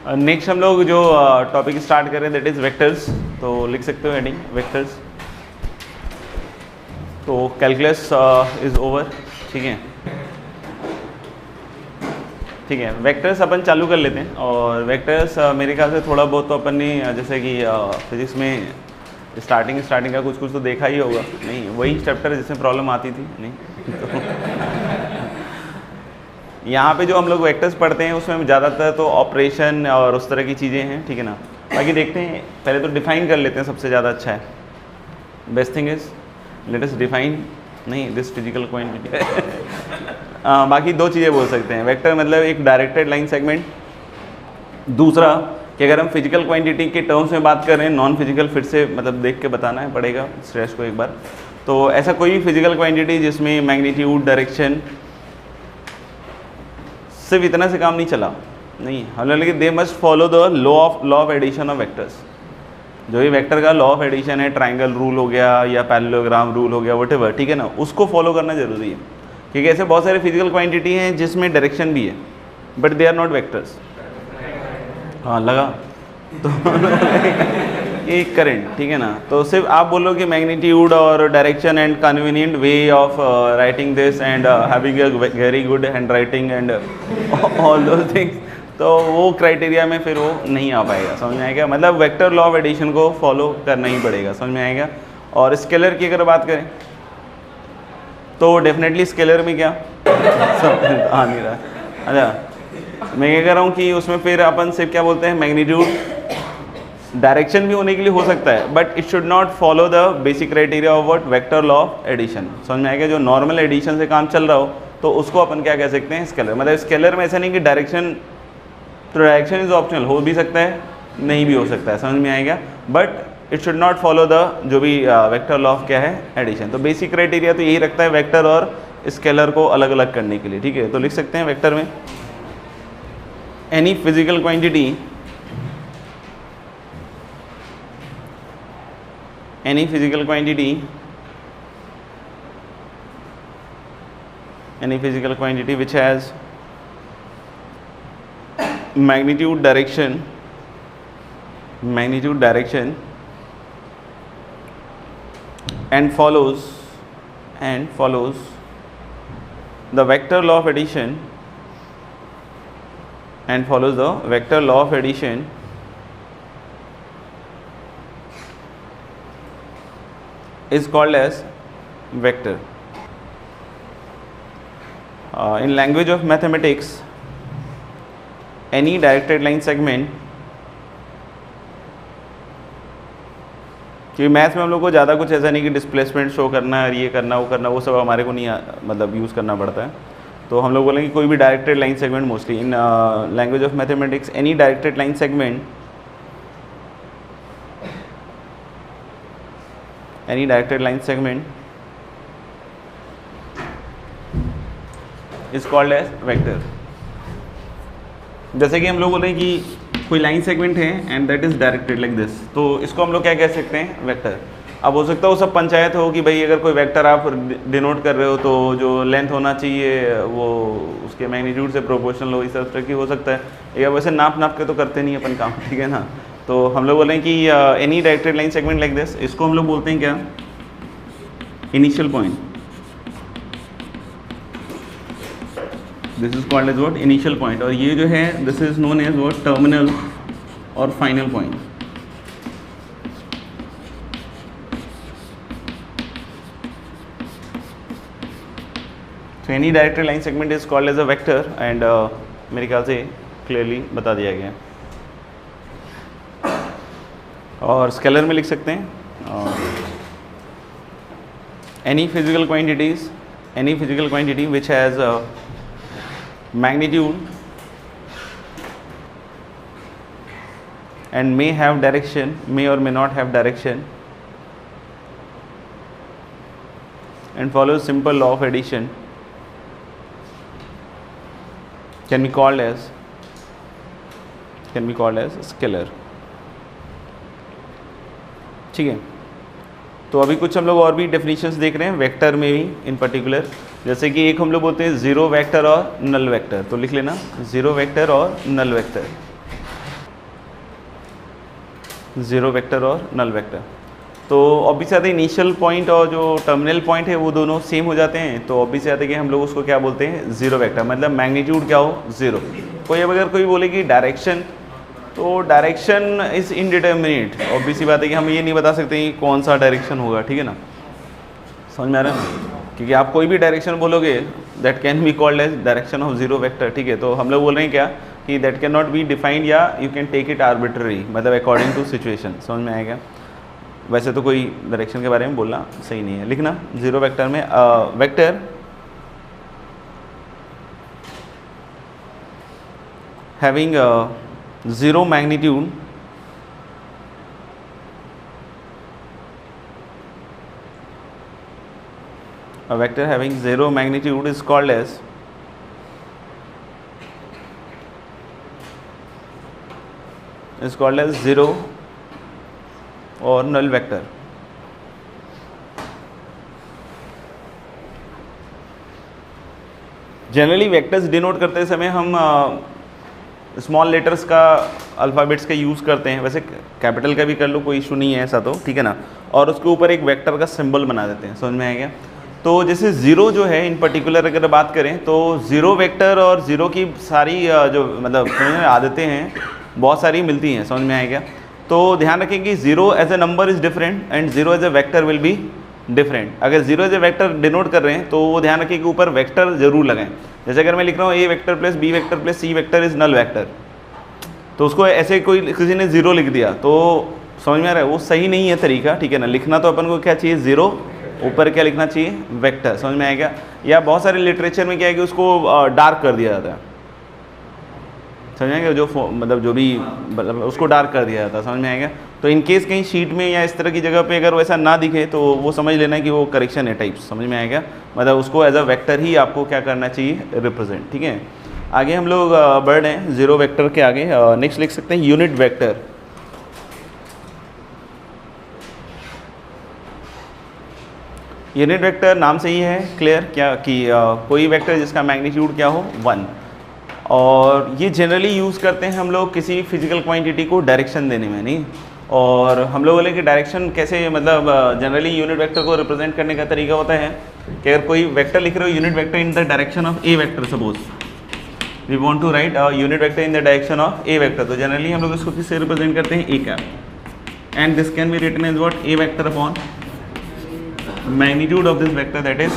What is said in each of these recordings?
Next हम लोग जो टॉपिक स्टार्ट कर रहे हैं दैट इज़ वेक्टर्स। तो लिख सकते हो हेडिंग वेक्टर्स। तो कैलकुलस इज़ ओवर। ठीक है, ठीक है। वेक्टर्स अपन चालू कर लेते हैं। और वेक्टर्स मेरे ख्याल से थोड़ा बहुत तो अपन ने जैसे कि फिजिक्स में स्टार्टिंग का कुछ तो देखा ही होगा। नहीं, वही चैप्टर जिसमें प्रॉब्लम आती थी नहीं तो यहाँ पे जो हम लोग वेक्टर्स पढ़ते हैं उसमें ज़्यादातर तो ऑपरेशन और उस तरह की चीज़ें हैं। ठीक है ना। बाकी देखते हैं, पहले तो डिफाइन कर लेते हैं, सबसे ज़्यादा अच्छा है। Best thing is let us define नहीं दिस फिजिकल क्वांटिटी बाकी दो चीज़ें बोल सकते हैं। वेक्टर मतलब एक डायरेक्टेड लाइन सेगमेंट। दूसरा कि अगर हम फिजिकल क्वांटिटी के टर्म्स में बात कर रहे हैं, नॉन फिजिकल फिर से मतलब देख के बताना है पड़ेगा स्ट्रेस को एक बार। तो ऐसा कोई भी फिजिकल क्वांटिटी जिसमें मैग्नीट्यूड, डायरेक्शन, सिर्फ इतना से काम नहीं चला नहीं, हालांकि they must follow the law of addition of vectors. जो ये वेक्टर का लॉ ऑफ एडिशन है, ट्राइंगल रूल हो गया या पैरेललोग्राम रूल हो गया, व्हाटएवर, ठीक है ना, उसको फॉलो करना जरूरी है। क्योंकि ऐसे बहुत सारे फिजिकल क्वांटिटी हैं जिसमें डायरेक्शन भी है but they are not vectors. हाँ लगा तो ये करंट, ठीक है ना। तो सिर्फ आप बोलो कि मैग्नीट्यूड और direction and convenient way of writing this and having a very good hand writing and all those things, तो वो क्राइटेरिया में फिर वो नहीं आ पाएगा। समझ में आएगा? मतलब वेक्टर लॉ ऑफ एडिशन को फॉलो करना ही पड़ेगा। समझ में आएगा? और स्केलर की अगर बात करें तो डेफिनेटली स्केलर में क्या आ नहीं रहा। अच्छा, मैं क्या कह रहा हूँ कि उसमें फिर अपन सिर्फ क्या बोलते हैं, मैग्नीट्यूड, डायरेक्शन भी होने के लिए हो सकता है but it should not follow the basic criteria of what vector law of addition. समझ में आएगा? जो नॉर्मल एडिशन से काम चल रहा हो तो उसको अपन क्या कह सकते हैं, स्केलर। मतलब स्केलर में ऐसा नहीं कि डायरेक्शन, तो डायरेक्शन इज ऑप्शनल, हो भी सकता है नहीं भी हो सकता है। समझ में आएगा? But it should not follow the जो भी वेक्टर लॉ ऑफ क्या है, एडिशन। तो बेसिक क्राइटेरिया तो यही रखता है वेक्टर और स्केलर को अलग अलग करने के लिए। ठीक है, तो लिख सकते हैं वेक्टर में any physical quantity, any physical quantity which has magnitude, direction and follows the vector law of addition is called as vector. In language of mathematics, any directed line segment, क्योंकि मैथ्स में हम लोग को ज़्यादा कुछ ऐसा नहीं कि डिस्प्लेसमेंट शो करना है, ये करना वो करना, वो सब हमारे को नहीं मतलब यूज़ करना पड़ता है। तो हम लोग बोलेंगे कोई भी directed line segment, mostly in language of mathematics any directed line segment is called as vector. जैसे कि हम लोग बोले कि कोई लाइन सेगमेंट है and that is directed like this, तो इसको हम लोग क्या कह सकते हैं, वेक्टर। अब हो सकता है वो सब पंचायत हो कि भाई अगर कोई वेक्टर आप डिनोट कर रहे हो तो जो लेंथ होना चाहिए वो उसके मैग्नीट्यूड से प्रोपोर्शनल हो, इस तरह की हो सकता है। या वैसे नाप के तो करते नहीं अपन काम, ठीक है ना। तो हम लोग बोलें कि any directed line segment like this, इसको हम लोग बोलते हैं क्या, initial point. This is called as what, initial point. और ये जो है this is known as what, terminal और final point. So any directed line segment is called as a vector and मेरे ख्याल से क्लियरली बता दिया गया। और स्केलर में लिख सकते हैं any physical quantity which has a magnitude and may have direction, may or may not have direction, and follows simple law of addition can be called as scalar. ठीक है, तो अभी कुछ हम लोग और भी डेफिनेशंस देख रहे हैं वेक्टर में भी इन पर्टिकुलर। जैसे कि एक हम लोग बोलते हैं जीरो वेक्टर और नल वेक्टर, तो लिख लेना जीरो वेक्टर और नल वेक्टर। ज़ीरो वेक्टर और नल वेक्टर। तो ऑब्वियस आते इनिशियल पॉइंट और जो टर्मिनल पॉइंट है वो दोनों सेम हो जाते हैं, तो ऑब्वियस आते कि हम लोग उसको क्या बोलते हैं, ज़ीरो वेक्टर, मतलब मैग्नीट्यूड क्या हो, ज़ीरो। कोई अगर कोई बोले कि डायरेक्शन, तो डायरेक्शन इज़ इनडिटर्मिनेट, ऑब्वियस सी बात है कि हम ये नहीं बता सकते कि कौन सा डायरेक्शन होगा, ठीक है ना, समझ में आ रहा है, क्योंकि आप कोई भी डायरेक्शन बोलोगे that can be called as direction of zero vector, ठीक है। तो हम लोग बोल रहे हैं क्या कि that can not be defined, या you can take it arbitrary, मतलब अकॉर्डिंग टू सिचुएशन, समझ में आएगा। वैसे तो कोई डायरेक्शन के बारे में बोलना सही नहीं है, लिखना ज़ीरो वेक्टर में vector having zero magnitude a vector having zero magnitude is called as zero और null vector। Generally vectors denote करते समय हम स्मॉल लेटर्स का, अल्फ़ाबेट्स का यूज़ करते हैं, वैसे कैपिटल का भी कर लो, कोई इशू नहीं है ऐसा, तो ठीक है ना, और उसके ऊपर एक वेक्टर का सिंबल बना देते हैं, समझ में आएगा। तो जैसे ज़ीरो जो है इन पर्टिकुलर अगर बात करें, तो ज़ीरो वेक्टर और ज़ीरो की सारी जो मतलब आदतें हैं बहुत सारी मिलती हैं, समझ में आएगा। तो ध्यान रखें कि zero as a number is different and zero as a vector will be different. अगर zero as a vector denote कर रहे हैं तो वो ध्यान रखें कि ऊपर वेक्टर जरूर लगाएं। जैसे अगर मैं लिख रहा हूँ a vector plus b vector plus c vector is null vector, तो उसको ऐसे कोई किसी ने ज़ीरो लिख दिया तो समझ में आ रहा है, वो सही नहीं है तरीका, ठीक है ना। लिखना तो अपन को क्या चाहिए, ज़ीरो, ऊपर क्या लिखना चाहिए, वेक्टर, समझ में आएगा। या बहुत सारे लिटरेचर में क्या है कि उसको डार्क कर दिया जाता है, समझ में आएगा, जो मतलब जो भी मतलब उसको डार्क कर दिया जाता है, समझ में आएगा। तो इन केस कहीं शीट में या इस तरह की जगह पे अगर वैसा ना दिखे तो वो समझ लेना कि वो करेक्शन है टाइप्स, समझ में आएगा, मतलब उसको एज अ वेक्टर ही आपको क्या करना चाहिए, रिप्रेजेंट, ठीक है। आगे हम लोग बढ़ रहे हैं ज़ीरो वेक्टर के आगे, नेक्स्ट लिख सकते हैं यूनिट वेक्टर। यूनिट वेक्टर नाम से ही है क्लियर क्या कि कोई वेक्टर जिसका मैग्नीट्यूड क्या हो, 1, और ये जनरली यूज़ करते हैं हम लोग किसी फिजिकल क्वांटिटी को डायरेक्शन देने में, नहीं। और हम लोग बोले कि डायरेक्शन कैसे, मतलब जनरली यूनिट वेक्टर को रिप्रेजेंट करने का तरीका होता है कि अगर कोई वेक्टर लिख रहे हो, unit vector in the direction of a vector, suppose we want to write unit vector in the direction of a vector, तो जनरली हम लोग इसको किससे रिप्रेजेंट करते हैं, a cap, and this can be written as what, a vector upon magnitude of this vector that is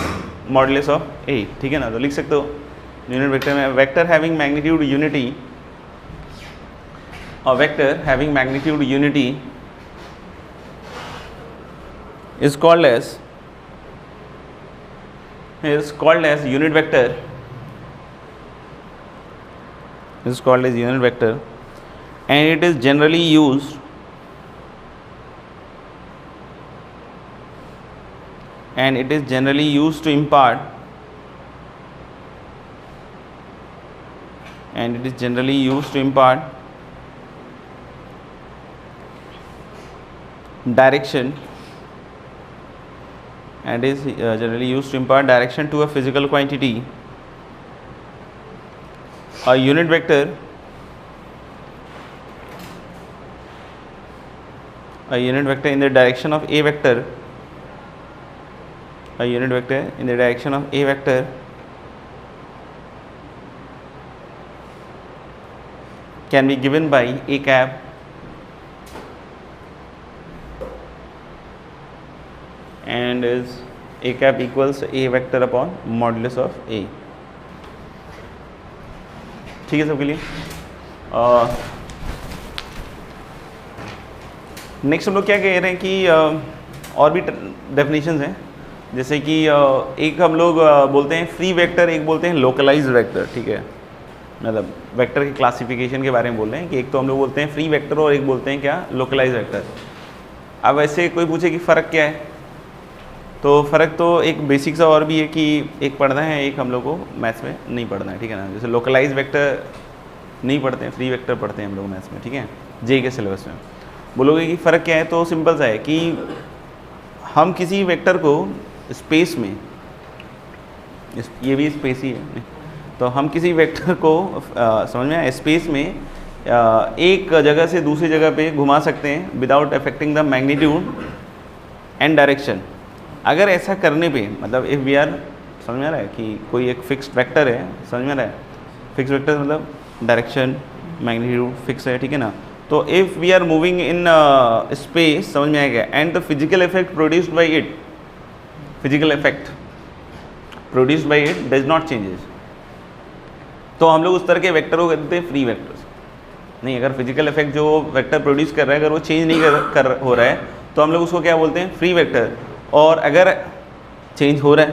modulus of a, ठीक है ना। तो लिख सकते हो यूनिट वेक्टर में वेक्टर हैविंग मैग्नीट्यूड यूनिटी, और vector having magnitude unity is called as unit vector, is called as unit vector, and it is generally used to impart direction, and is generally used to impart direction to a physical quantity. A unit vector in the direction of a vector, can be given by a cap and is a cap equals a vector upon modulus of a, ठीक है सबके लिए। Next हम लोग क्या कह रहे हैं कि और भी डेफिनेशंस हैं, जैसे कि एक हम लोग बोलते हैं फ्री वेक्टर, एक बोलते हैं लोकलाइज्ड वेक्टर, ठीक है, मतलब वेक्टर के क्लासिफिकेशन के बारे में बोल रहे हैं कि एक तो हम लोग बोलते हैं फ्री वेक्टर और एक बोलते हैं क्या, लोकलाइज्ड वेक्टर। अब ऐसे कोई पूछे कि फ़र्क क्या है, तो फ़र्क तो एक बेसिक सा और भी है कि एक पढ़ना है, एक हम लोग को मैथ्स में नहीं पढ़ना है, ठीक है ना। जैसे लोकलाइज वेक्टर नहीं पढ़ते हैं, फ्री वेक्टर पढ़ते हैं हम लोग मैथ्स में, ठीक है, जे के सिलेबस में। बोलोगे कि फ़र्क क्या है, तो सिंपल सा है कि हम किसी वेक्टर को स्पेस में, ये भी स्पेस ही है, तो हम किसी वेक्टर को समझ में आया, स्पेस में एक जगह से दूसरी जगह पे घुमा सकते हैं without affecting the magnitude and direction. अगर ऐसा करने पे मतलब इफ़ वी आर, समझ में आ रहा है कि कोई एक फिक्स्ड वेक्टर है, समझ में आ रहा है, फिक्स्ड वेक्टर मतलब डायरेक्शन मैग्नीट्यूड फिक्स है, ठीक है ना। तो if we are moving in space, समझ में आएगा, and the physical effect produced by it, physical effect produced by it does not changes, तो हम लोग उस तरह के वेक्टर को कहते हैं फ्री वेक्टर्स। नहीं, अगर फिजिकल इफेक्ट जो वेक्टर प्रोड्यूस कर रहा है अगर वो चेंज नहीं हो रहा है तो हम लोग उसको क्या बोलते हैं, फ्री वेक्टर। और अगर चेंज हो रहा है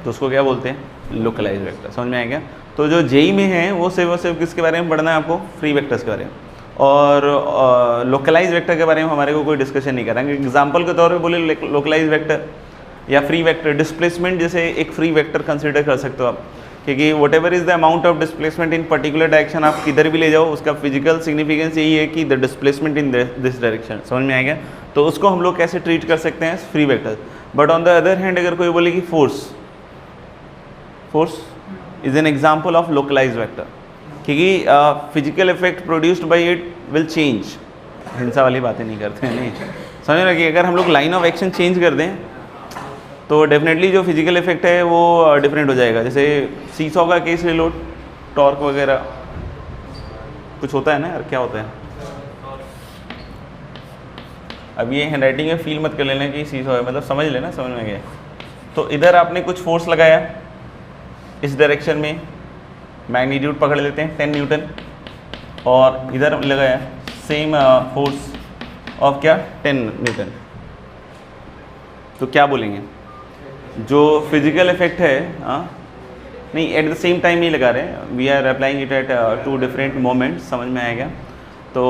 तो उसको क्या बोलते हैं, लोकलाइज वेक्टर। समझ में आएगा। तो जो जेई में है वो सिर्फ किसके बारे में पढ़ना है आपको, फ्री वेक्टर्स के बारे में। और लोकलाइज वेक्टर के बारे में हमारे को कोई डिस्कशन नहीं करेंगे। एग्जाम्पल के तौर पे बोले लोकलाइज वेक्टर या फ्री वेक्टर, डिस्प्लेसमेंट जैसे एक फ्री वेक्टर कंसिडर कर सकते हो आप, क्योंकि what ever is the amount of displacement in particular direction, आप किधर भी ले जाओ उसका फिजिकल सिग्निफिकेंस यही है कि the displacement in this direction. समझ में आएगा। तो उसको हम लोग कैसे ट्रीट कर सकते हैं, free vector. But on the other hand अगर कोई बोले कि force is an example of localize vector, क्योंकि physical effect produced by it will change, हिंसा वाली बातें नहीं करते हैं। नहीं, समझ रहे कि अगर हम लोग लाइन ऑफ एक्शन चेंज कर दें तो डेफिनेटली जो फिजिकल इफेक्ट है वो डिफरेंट हो जाएगा। जैसे सीसॉ का केस ले लो, टॉर्क वगैरह कुछ होता है ना यार, क्या होता है। अब ये हैंड राइटिंग में फील मत कर लेना कि सीसॉ है, मतलब समझ लेना, समझ में गया। तो इधर आपने कुछ फोर्स लगाया इस डायरेक्शन में, मैग्नीट्यूड पकड़ लेते हैं 10 न्यूटन, और इधर लगाया सेम फोर्स ऑफ क्या 10 न्यूटन, तो क्या बोलेंगे, जो फिजिकल इफेक्ट है, नहीं एट द सेम टाइम नहीं लगा रहे, we are applying it at 2 different moments. समझ में आएगा। तो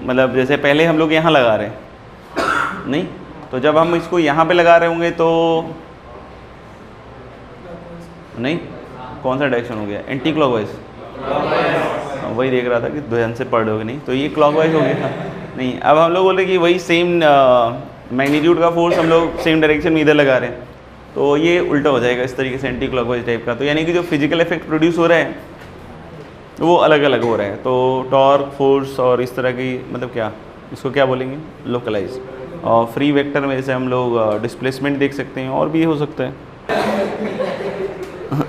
मतलब जैसे पहले हम लोग यहाँ लगा रहे हैं, नहीं, तो जब हम इसको यहाँ पे लगा रहे होंगे तो नहीं, कौन सा डायरेक्शन हो गया, एंटी क्लॉकवाइज, वही देख रहा था कि ध्यान से पढ़ दोगे। नहीं तो ये क्लॉकवाइज हो गया। नहीं, अब हम लोग बोल रहे कि वही सेम मैग्नीट्यूड का फोर्स हम लोग सेम डायरेक्शन में इधर लगा रहे हैं, तो ये उल्टा हो जाएगा इस तरीके से, एंटी क्लॉकवाइज टाइप का। तो यानी कि जो फिजिकल इफेक्ट प्रोड्यूस हो रहा है वो अलग अलग हो रहा है। तो टॉर्क, फोर्स और इस तरह की, मतलब क्या, इसको क्या बोलेंगे, लोकलाइज। और फ्री वेक्टर में जैसे हम लोग डिस्प्लेसमेंट देख सकते हैं, और भी हो सकता है।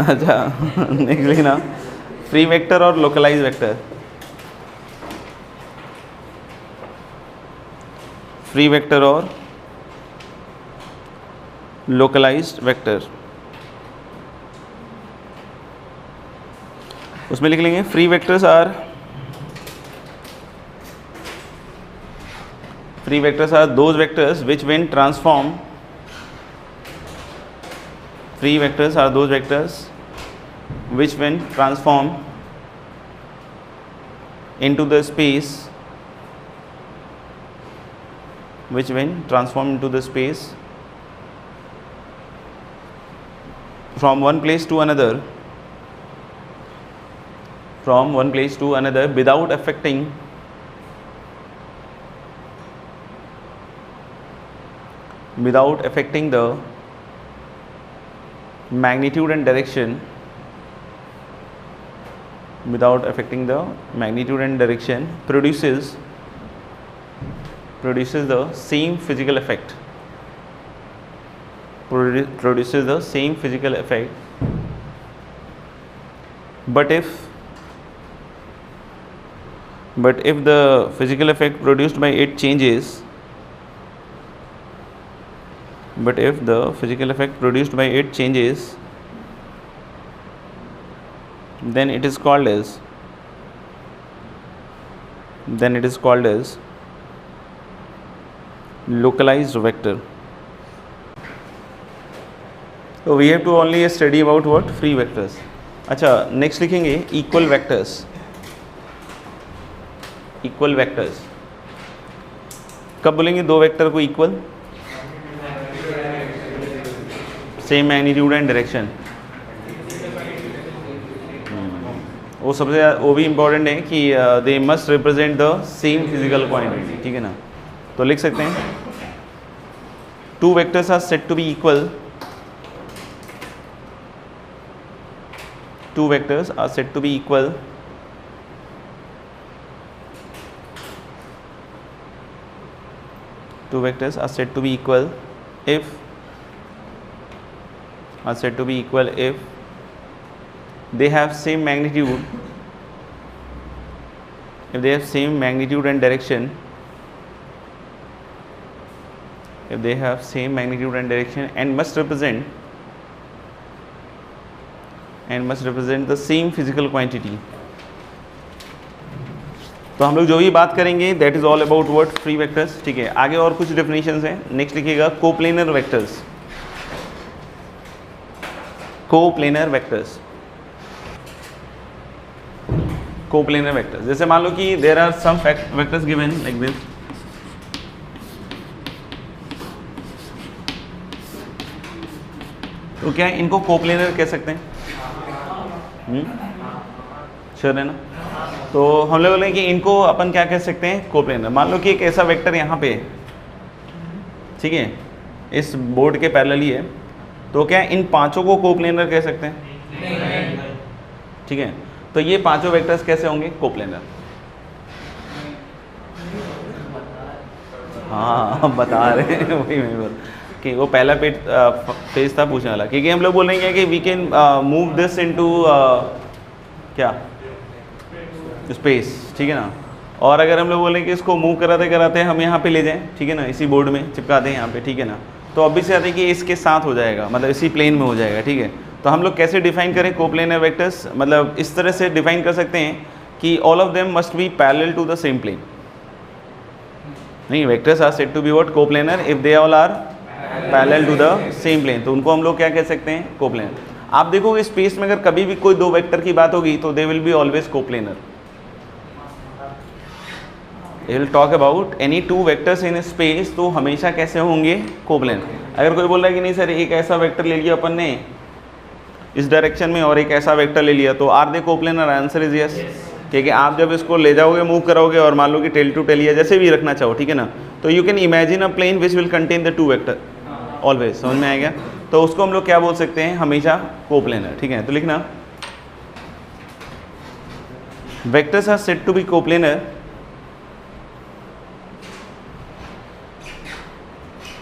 अच्छा देख लेना, फ्री वेक्टर और लोकलाइज वेक्टर। फ्री वेक्टर और लोकलाइज्ड वेक्टर, उसमें लिख लेंगे free vectors are those vectors which when transform, free vectors are those vectors which when transformed into the space, from one place to another, without affecting the magnitude and direction, produces the same physical effect, but if the physical effect produced by it changes, then it is called as localized vector. So we have to only study about what, free vectors. अच्छा, next लिखेंगे equal vectors. कब बोलेंगे दो vector को equal, same magnitude and direction. वो सबसे वो भी इम्पोर्टेंट है कि they must represent the same physical quantity, ठीक है ना। तो लिख सकते हैं two vectors are said to be equal, two vectors are said to be equal if they have same magnitude, if they have same magnitude and direction, if they have same magnitude and direction and must represent the same physical quantity. तो हम लोग जो भी बात करेंगे that is all about what free vectors. ठीक है, आगे और कुछ डेफिनेशंस हैं. नेक्स्ट लिखिएगा coplanar vectors. Coplanar vectors, coplanar vectors जैसे मान लो कि there are some vectors given like this. तो क्या इनको कोप्लेनर कह सकते हैं? श्योर है ना? तो हम लोग बोलें कि इनको अपन क्या कह सकते हैं? कोप्लेनर. मान लो कि एक ऐसा वेक्टर यहाँ पे, ठीक है, इस बोर्ड के पैरेलल है, तो क्या इन पांचों को कोप्लेनर कह सकते हैं? ठीक है, तो ये पांचों वेक्टर्स कैसे होंगे? कोप्लेनर. हाँ बता रहे हैं, वही मैं बोल कि वो पहला पेज था पूछने वाला, क्योंकि हम लोग बोलेंगे कि we can move this into क्या स्पेस. ठीक है ना? और अगर हम लोग बोलें कि इसको मूव कराते कराते हम यहाँ पे ले जाएं, ठीक है ना, इसी बोर्ड में चिपका दें यहाँ पे, ठीक है ना, तो अब भी से आते हैं कि इसके साथ हो जाएगा, मतलब इसी प्लेन में हो जाएगा. ठीक है, तो हम लोग कैसे डिफाइन करें कोप्लेनर वेक्टर्स? मतलब इस तरह से डिफाइन कर सकते हैं कि all of them must be parallel to the same plane. नहीं, vectors are said to be what? Coplanar if they all are parallel to the same plane. तो उनको हम लोग क्या कह सकते हैं? कोप्लेनर. आप देखोगे स्पेस में अगर कभी भी कोई दो वेक्टर की बात होगी तो they will be always coplanar. They will talk about any two vectors in space, तो हमेशा कैसे होंगे? कोप्लेनर. अगर कोई बोल रहा है कि नहीं सर एक ऐसा वेक्टर ले लिया अपन ने इस डायरेक्शन में और एक ऐसा वेक्टर ले लिया, तो are they coplanar? Answer is yes. क्योंकि आप जब इसको ले जाओगे, मूव करोगे, और मान लो कि टेल टू टेल या जैसे भी रखना चाहो, ठीक है ना, तो you can imagine a plane which will contain the two vector always. समझ में आएगा? तो उसको हम लोग क्या बोल सकते हैं? हमेशा कोप्लेनर. ठीक है, तो लिखना vectors are said to be coplanar.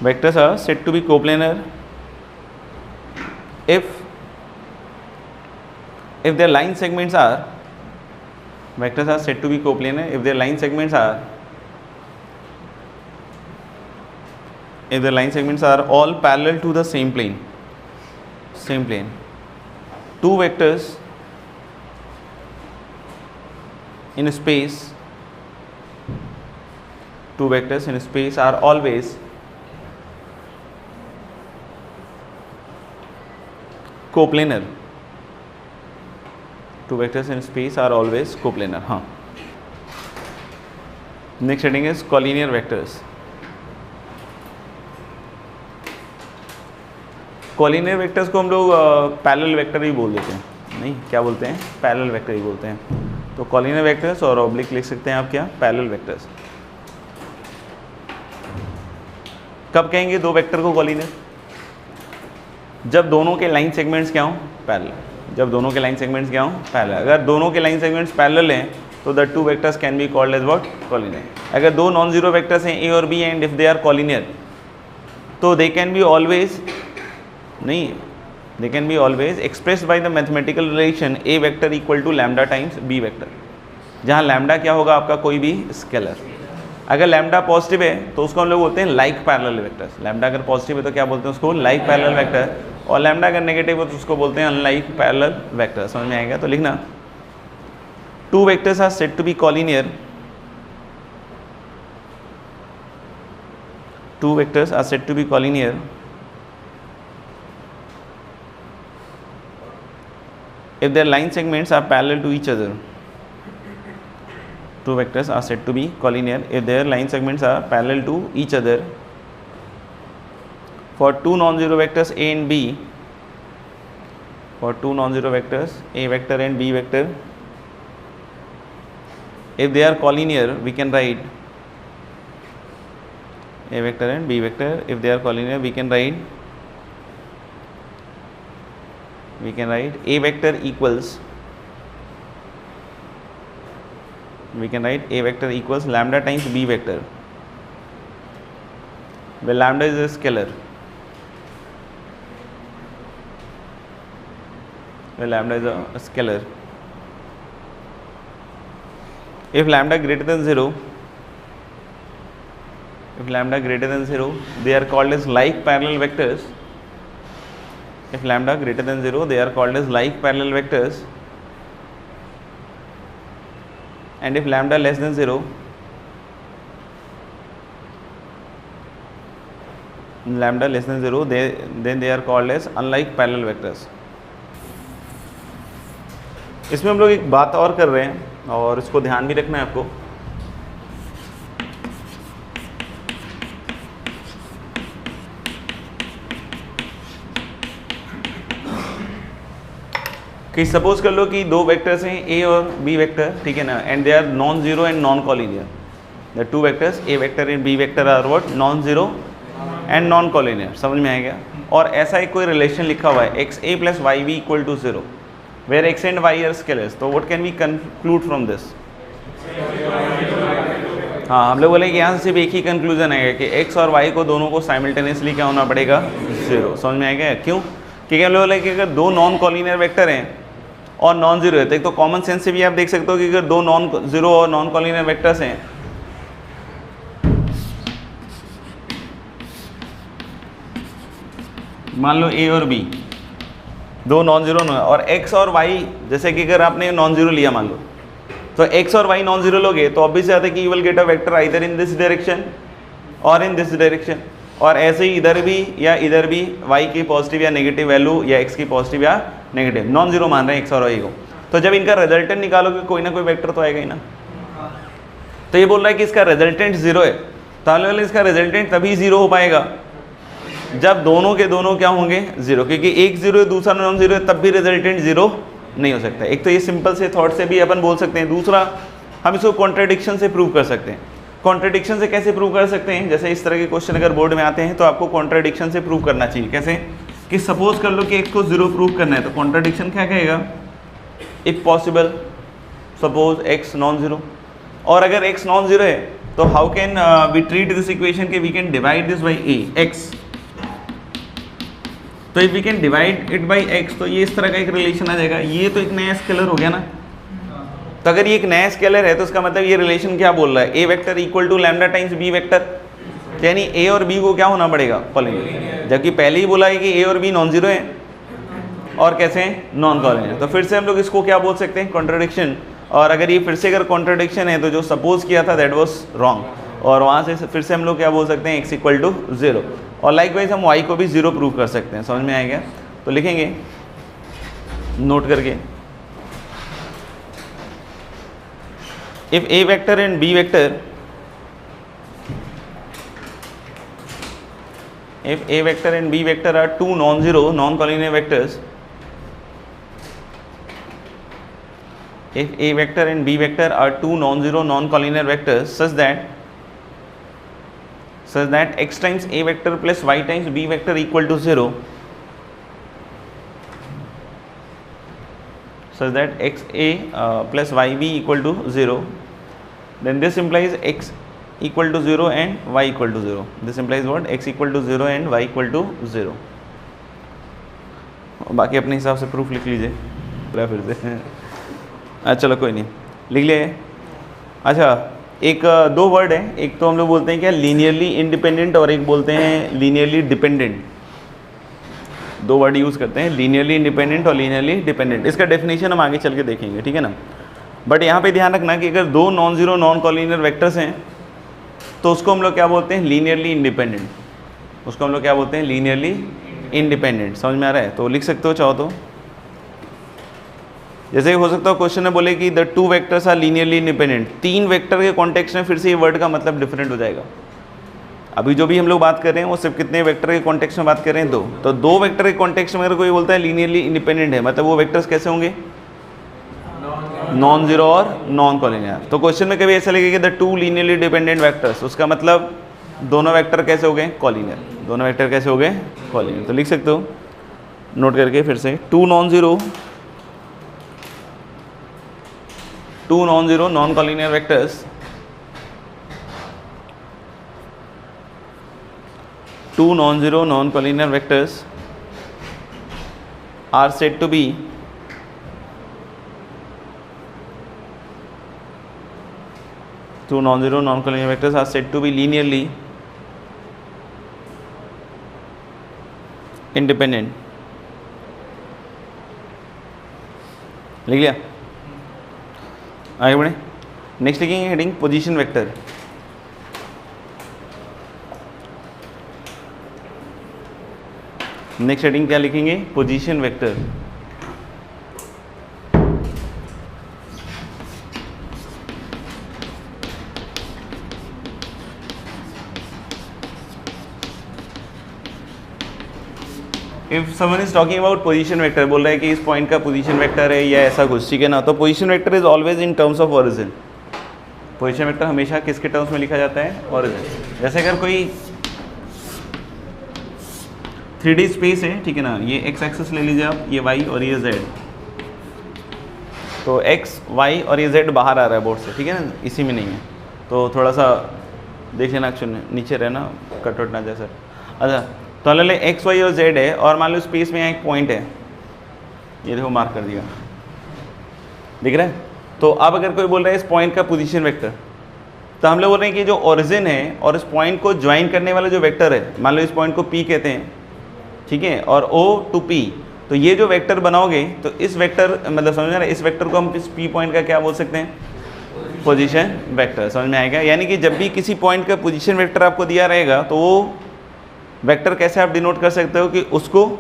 Vectors are said to be coplanar if their line segments are, vectors are said to be coplanar if their line segments are all parallel to the same plane. Two vectors in space are always coplanar. Two vectors in space are always coplanar. हाँ, next heading is collinear vectors. Collinear vectors को हम लोग parallel vector ही बोल देते हैं. नहीं, क्या बोलते हैं? पैरेलल वेक्टर ही बोलते हैं. तो कॉलिनियर वेक्टर्स और ऑब्लिक लिख सकते हैं आप क्या? Parallel vectors. कब कहेंगे दो वेक्टर को कॉलिनियर? जब दोनों के लाइन सेगमेंट्स क्या हों? पैरेलल. जब दोनों के लाइन सेगमेंट्स क्या हों? पैरेलल. अगर दोनों के लाइन सेगमेंट्स पैरेलल हैं तो the two vectors can be called as what? Collinear. अगर दो नॉन जीरो वेक्टर्स हैं ए और b and if they are collinear तो they can be always expressed by the mathematical relation a vector equal to lambda times b vector, जहाँ lambda क्या होगा? आपका कोई भी स्केलर. अगर लैम्डा पॉजिटिव है तो उसको हम लोग बोलते हैं लाइक पैरेलल वेक्टर्स. लैम्डा अगर पॉजिटिव है तो क्या बोलते हैं उसको? Like parallel vector. और लैम्डा अगर नेगेटिव है तो उसको बोलते हैं अनलाइक पैरेलल वेक्टर. समझ में आएगा? तो लिखना two vectors are said to be collinear. Two vectors are said to be collinear if their line segments are parallel to each other. Two vectors are said to be collinear if their line segments are parallel to each other. For two non-zero vectors a and b, for two non-zero vectors a vector and b vector, if they are collinear, we can write a vector and b vector. If they are collinear, we can write a vector equals, we can write a vector equals lambda times b vector. where lambda is a scalar, where lambda is a scalar. If lambda greater than 0, if lambda greater than 0, they are called as like parallel vectors. If lambda greater than 0, they are called as like parallel vectors. And if lambda less than 0, lambda less than 0, then they are called as unlike parallel vectors. इसमें हम लोग एक बात और कर रहे हैं और इसको ध्यान भी रखना है आपको। कि सपोज कर लो कि दो वेक्टर्स हैं ए और बी वेक्टर, ठीक है ना, and they are non zero and non collinear. The two vectors A vector and B vector are what, non zero and non collinear. समझ में आएगा? और ऐसा एक कोई रिलेशन लिखा हुआ है x a plus y b equal to 0 where x and y are scalars. तो what can we conclude from this? हाँ, हम लोग बोले कि यहाँ से सिर्फ एक ही कंक्लूजन आएगा कि एक्स और वाई को दोनों को साइमल्टेनियसली क्या होना पड़ेगा, 0। समझ में आएगा? क्यों? क्योंकि हम लोग बोले कि अगर दो नॉन कॉलिनियर वेक्टर हैं और नॉन जीरो है, तो एक तो कॉमन सेंस से भी आप देख सकते हो कि अगर दो नॉन जीरो और नॉन कॉलिनियर वेक्टर्स हैं, मान लो ए और बी दो नॉन जीरो और एक्स और वाई, जैसे कि अगर आपने नॉन जीरो लिया मान लो, तो एक्स और वाई नॉन जीरो लोगे तो ऑब्वियस आता है कि you will get a vector either in this direction और इन दिस डायरेक्शन। और ऐसे ही इधर भी वाई की पॉजिटिव या नेगेटिव वैल्यू या एक्स की पॉजिटिव या नेगेटिव, नॉन जीरो मान रहे हैं एक्स और वाई को। तो जब इनका रिजल्टेंट निकालोगे कोई ना कोई वेक्टर तो आएगा ही ना। तो ये बोल रहा है कि इसका रिजल्टेंट 0 है, तो इसका रिजल्टेंट तभी 0 हो पाएगा जब दोनों के दोनों क्या होंगे, 0। क्योंकि एक 0 है दूसरा नॉन जीरो है, तब भी रिजल्टेंट 0 नहीं हो सकता। एक तो ये सिंपल से थॉट से भी अपन बोल सकते हैं, दूसरा हम इसको कॉन्ट्रडिक्शन से प्रूव कर सकते हैं। कॉन्ट्रडिक्शन से कैसे प्रूव कर सकते हैं? जैसे इस तरह के क्वेश्चन अगर बोर्ड में आते हैं तो आपको कॉन्ट्रडिक्शन से प्रूव करना चाहिए। कैसे? कि सपोज कर लो कि एक्स को 0 प्रूव करना है, तो कॉन्ट्रडिक्शन क्या कहेगा? If possible suppose x non zero. और अगर एक्स नॉन जीरो है तो how can we treat this equation के we can divide this by a x. तो if we can divide it by x, तो ये इस तरह का एक रिलेशन आ जाएगा। ये तो एक नया स्केलर हो गया ना। तो अगर ये एक नया स्केलर है तो इसका मतलब ये रिलेशन क्या बोल रहा है? A vector equal to lambda times b vector, यानी ए और बी को क्या होना पड़ेगा, कॉलिनियर। जबकि पहले ही बोला है कि ए और बी नॉन जीरो है और कैसे हैं, नॉन कॉलिनियर। तो फिर से हम लोग इसको क्या बोल सकते हैं, कॉन्ट्रडिक्शन। और अगर ये फिर से अगर कॉन्ट्रडिक्शन है तो जो सपोज किया था दैट वाज रॉन्ग, और वहाँ से फिर से हम लोग क्या बोल सकते हैं, एक्स इक्वल टू 0। और लाइकवाइज हम वाई को भी 0 प्रूव कर सकते हैं। समझ में आएगा? तो लिखेंगे नोट करके, if a vector and b vector, if a vector and b vector are two non-zero non-collinear vectors, if a vector and b vector are two non-zero non-collinear vectors such that x times a vector plus y times b vector equal to 0, such that x a plus y b equal to 0, then this implies x equal to 0 and y equal to 0. This implies what? X equal to 0 and y equal to 0. बाकी अपने हिसाब से proof लिख लीजिए पूरा फिर से। अच्छा चलो कोई नहीं, लिख लिए। अच्छा एक दो वर्ड है, एक तो हम लोग बोलते हैं क्या, लीनियरली इंडिपेंडेंट, और एक बोलते हैं लीनियरली डिपेंडेंट। दो वर्ड यूज़ करते हैं, लीनियरली इंडिपेंडेंट और लीनियरली डिपेंडेंट। इसका डेफिनेशन हम आगे चल के देखेंगे, ठीक है ना। बट यहाँ पे ध्यान रखना कि अगर दो non zero non collinear vectors हैं तो उसको हम लोग क्या बोलते हैं, लीनियरली इंडिपेंडेंट। उसको हम लोग क्या बोलते हैं, लीनियरली इंडिपेंडेंट। समझ में आ रहा है? तो लिख सकते हो चाहो तो, जैसे हो सकता है क्वेश्चन में बोले कि the two vectors are linearly independent. तीन वेक्टर के कॉन्टेक्स्ट में फिर से ये वर्ड का मतलब डिफरेंट हो जाएगा। अभी जो भी हम लोग बात कर रहे हैं वो सिर्फ कितने वेक्टर के कॉन्टेक्स्ट में बात कर रहे हैं, दो। तो दो वेक्टर के कॉन्टेक्स्ट में अगर कोई बोलता है लीनियरली इंडिपेंडेंट है, मतलब वो वेक्टर्स कैसे होंगे, नॉन जीरो और नॉन कॉलिनियर। तो क्वेश्चन में कभी ऐसा लगेगा कि the to linearly dependent vectors, उसका मतलब दोनों वेक्टर कैसे हो गए, कॉलिनियर। दोनों वेक्टर कैसे हो गए, कॉलिनियर। तो लिख सकते हो नोट करके फिर से, two non zero non collinear vectors two non-zero non-collinear vectors are said to be linearly independent. लिख लिया? आगे बढ़े। नेक्स्ट लिखेंगे heading position vector. Next heading क्या लिखेंगे? Position vector. If someone is talking about position vector, बोल रहा है कि इस पॉइंट का पोजीशन वेक्टर है या ऐसा कुछ, ठीक है ना, तो position vector is always in terms of origin. Position vector हमेशा किसके टर्म्स में लिखा जाता है? ओरिजिन। जैसे अगर कोई 3D स्पेस है, ठीक है ना, ये एक्स एक्सिस ले लीजिए आप, ये वाई और ये जेड, तो एक्स वाई और ये जेड बाहर आ रहा है बोर्ड से, ठीक है ना, इसी में नहीं है, तो थोड़ा सा देख लेना, एक्चुअली नीचे रहना, कटवट ना जाए सर। अच्छा, तो मान लो एक्स वाई और जेड है और मान लो स्पेस में यहाँ एक पॉइंट है, ये देखो मार्क कर दिया, दिख रहा है। तो अब अगर कोई बोल रहा है इस पॉइंट का पोजीशन वेक्टर, तो हम लोग बोल रहे हैं कि जो ओरिजिन है और इस पॉइंट को ज्वाइन करने वाला जो वेक्टर है, मान लो इस पॉइंट को पी कहते हैं, ठीक है, और ओ टू पी, तो ये जो वेक्टर बनाओगे तो इस वेक्टर मतलब समझ रहे हैं, इस वेक्टर को हम इस पी पॉइंट का क्या बोल सकते हैं? Position vector. समझ में आएगा? यानी कि जब भी किसी पॉइंट का पोजीशन वेक्टर आपको दिया रहेगा तो वो वेक्टर कैसे आप डिनोट कर सकते हो कि उसको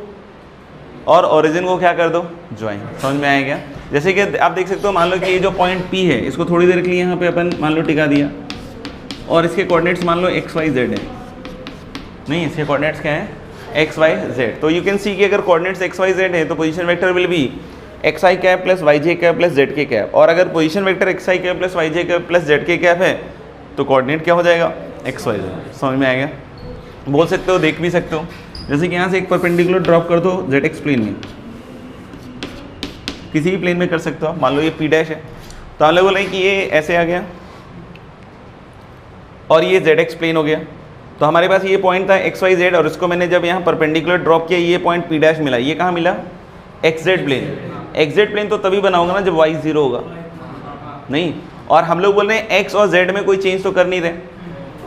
और ओरिजिन को क्या कर दो? ज्वाइन। समझ में आएगा? जैसे कि आप देख सकते हो, मान लो कि ये जो पॉइंट P है, इसको थोड़ी देर के लिए यहाँ पे अपन मान लो टिका दिया और इसके कोऑर्डिनेट्स मान लो x y z है, नहीं इसके कोऑर्डिनेट्स क्या है? x y z। तो यू कैन सी कि अगर कोऑर्डिनेट्स x y z है तो position vector will B x i cap plus y j cap plus z k cap, और अगर position vector x i cap plus y j cap plus z k cap है तो coordinate क्या हो जाएगा? x y z। समझ में आएगा? बोल सकते हो, देख भी सकते हो, जैसे कि यहाँ से एक परपेंडिकुलर ड्रॉप कर दो ZX प्लेन में, किसी भी प्लेन में कर सकते हो। मान लो ये P डैश है, तो हम लोग बोले कि ये ऐसे आ गया और ये ZX प्लेन हो गया, तो हमारे पास ये पॉइंट था XYZ और इसको मैंने जब यहाँ परपेंडिकुलर ड्रॉप किया, ये पॉइंट P डैश मिला। ये कहाँ मिला? XZ plane. XZ प्लेन तो तभी बनाऊंगा ना जब Y 0 होगा, नहीं, और हम लोग बोल रहे हैं X और Z में कोई चेंज तो कर नहीं रहे,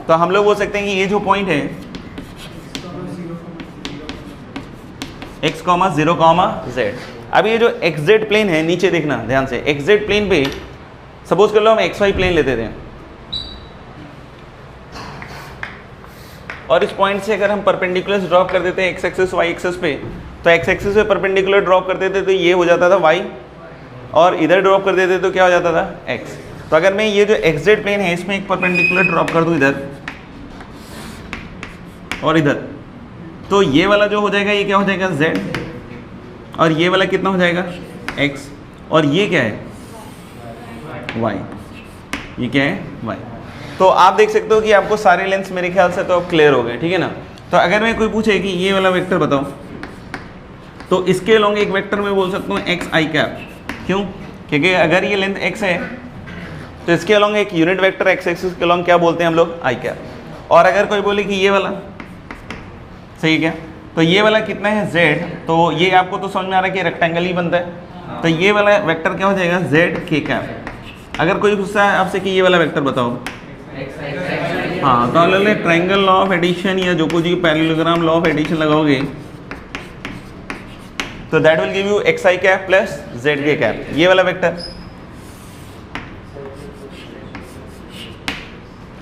तो हम लोग बोल सकते हैं कि ये जो पॉइंट है x, 0, z। अब ये जो xz प्लेन है, नीचे देखना ध्यान से, xz प्लेन पे सपोज कर लो हम xy प्लेन लेते थे और इस पॉइंट से अगर हम परपेंडिकुलर ड्रॉप कर देते हैं x एक्सिस y एक्सिस पे, तो x एक्सिस पे परपेंडिकुलर ड्रॉप कर देते तो ये हो जाता था y, और इधर ड्रॉप कर देते तो क्या हो जाता था? x। तो अगर मैं ये जो xz प्लेन है इसमें एक परपेंडिकुलर ड्रॉप कर दूं इधर और इधर, तो ये वाला जो हो जाएगा ये क्या हो जाएगा? z, और ये वाला कितना हो जाएगा? x, और ये क्या है? y। ये क्या है? y। तो आप देख सकते हो कि आपको सारे लेंस मेरे ख्याल से तो क्लियर हो गए, ठीक है ना। तो अगर मैं कोई पूछे कि ये वाला वेक्टर बताओ, तो इसके अलोंग एक वेक्टर मैं बोल सकता हूँ एक्स आई कैप। क्यों? क्योंकि अगर ये लेंथ x है तो इसके अलोंग एक यूनिट वेक्टर एक्स एक्सिस के अलोंग क्या बोलते हैं हम लोग? आई कैप। और अगर कोई बोले कि ये वाला, सही है क्या, तो ये वाला कितना है? z, तो ये आपको तो समझ में आ रहा है कि रेक्टेंगल ही बनता है, तो ये वाला वेक्टर क्या हो जाएगा? z k cap. अगर कोई पूछता है आपसे कि ये वाला वेक्टर बताओ, हाँ, तो ले ट्रायंगल लॉ ऑफ एडिशन या जो कुछ भी पैरेललोग्राम लॉ ऑफ एडिशन लगाओगे तो that will give you x i cap plus Z के कैप, ये वाला वेक्टर।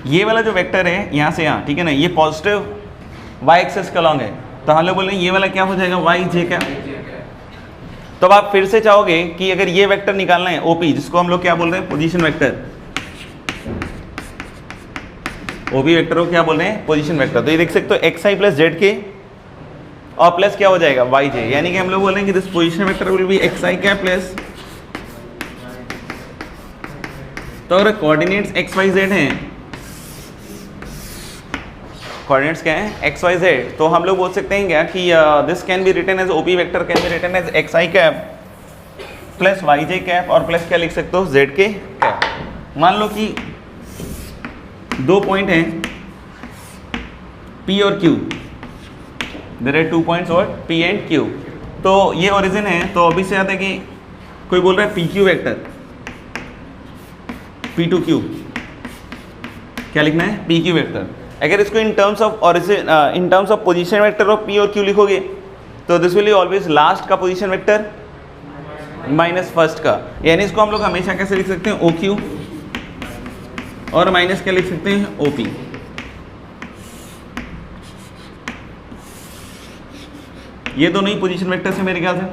ये वाला जो वेक्टर है यहाँ से यहाँ, ठीक है ना, ये पॉजिटिव वाई एक्सेस के अलॉन्ग है, तो हम लोग बोल रहे हैं ये वाला क्या हो जाएगा? Y j cap. तो अब आप फिर से चाहोगे कि अगर ये वेक्टर निकालना है ओपी, जिसको हम लोग क्या बोल रहे हैं? Position vector. ओपी वेक्टर को क्या बोल रहे हैं? Position vector. तो ये देख सकते हो एक्स आई प्लस जेड के और प्लस क्या हो जाएगा? वाई जे, यानी कि हम लोग बोल रहे हैं कि this position vector will B x i cap plus, तो अगर कोऑर्डिनेट्स एक्स वाई जेड हैं, कोऑर्डिनेट्स क्या है? एक्स वाई जेड, तो हम लोग बोल सकते हैं क्या कि this can be written as OP vector can be written as x i cap plus y j cap और प्लस क्या लिख सकते हो? जेड के कैप। मान लो कि दो पॉइंट हैं P और Q, देयर आर 2 पॉइंट्स और P एंड Q। तो ये ओरिजिन है, तो अभी से आता है कि कोई बोल रहा है PQ वेक्टर, P2Q, क्या लिखना है? PQ vector. अगर इसको in terms of origin, in terms of position vector of P और Q लिखोगे तो दिस विल ऑलवेज लास्ट का पोजीशन वेक्टर माइनस फर्स्ट का, यानी इसको हम लोग हमेशा कैसे लिख सकते हैं? OQ, और माइनस क्या लिख सकते हैं? OP। ये दोनों ही पोजीशन वेक्टर है मेरे ख्याल से।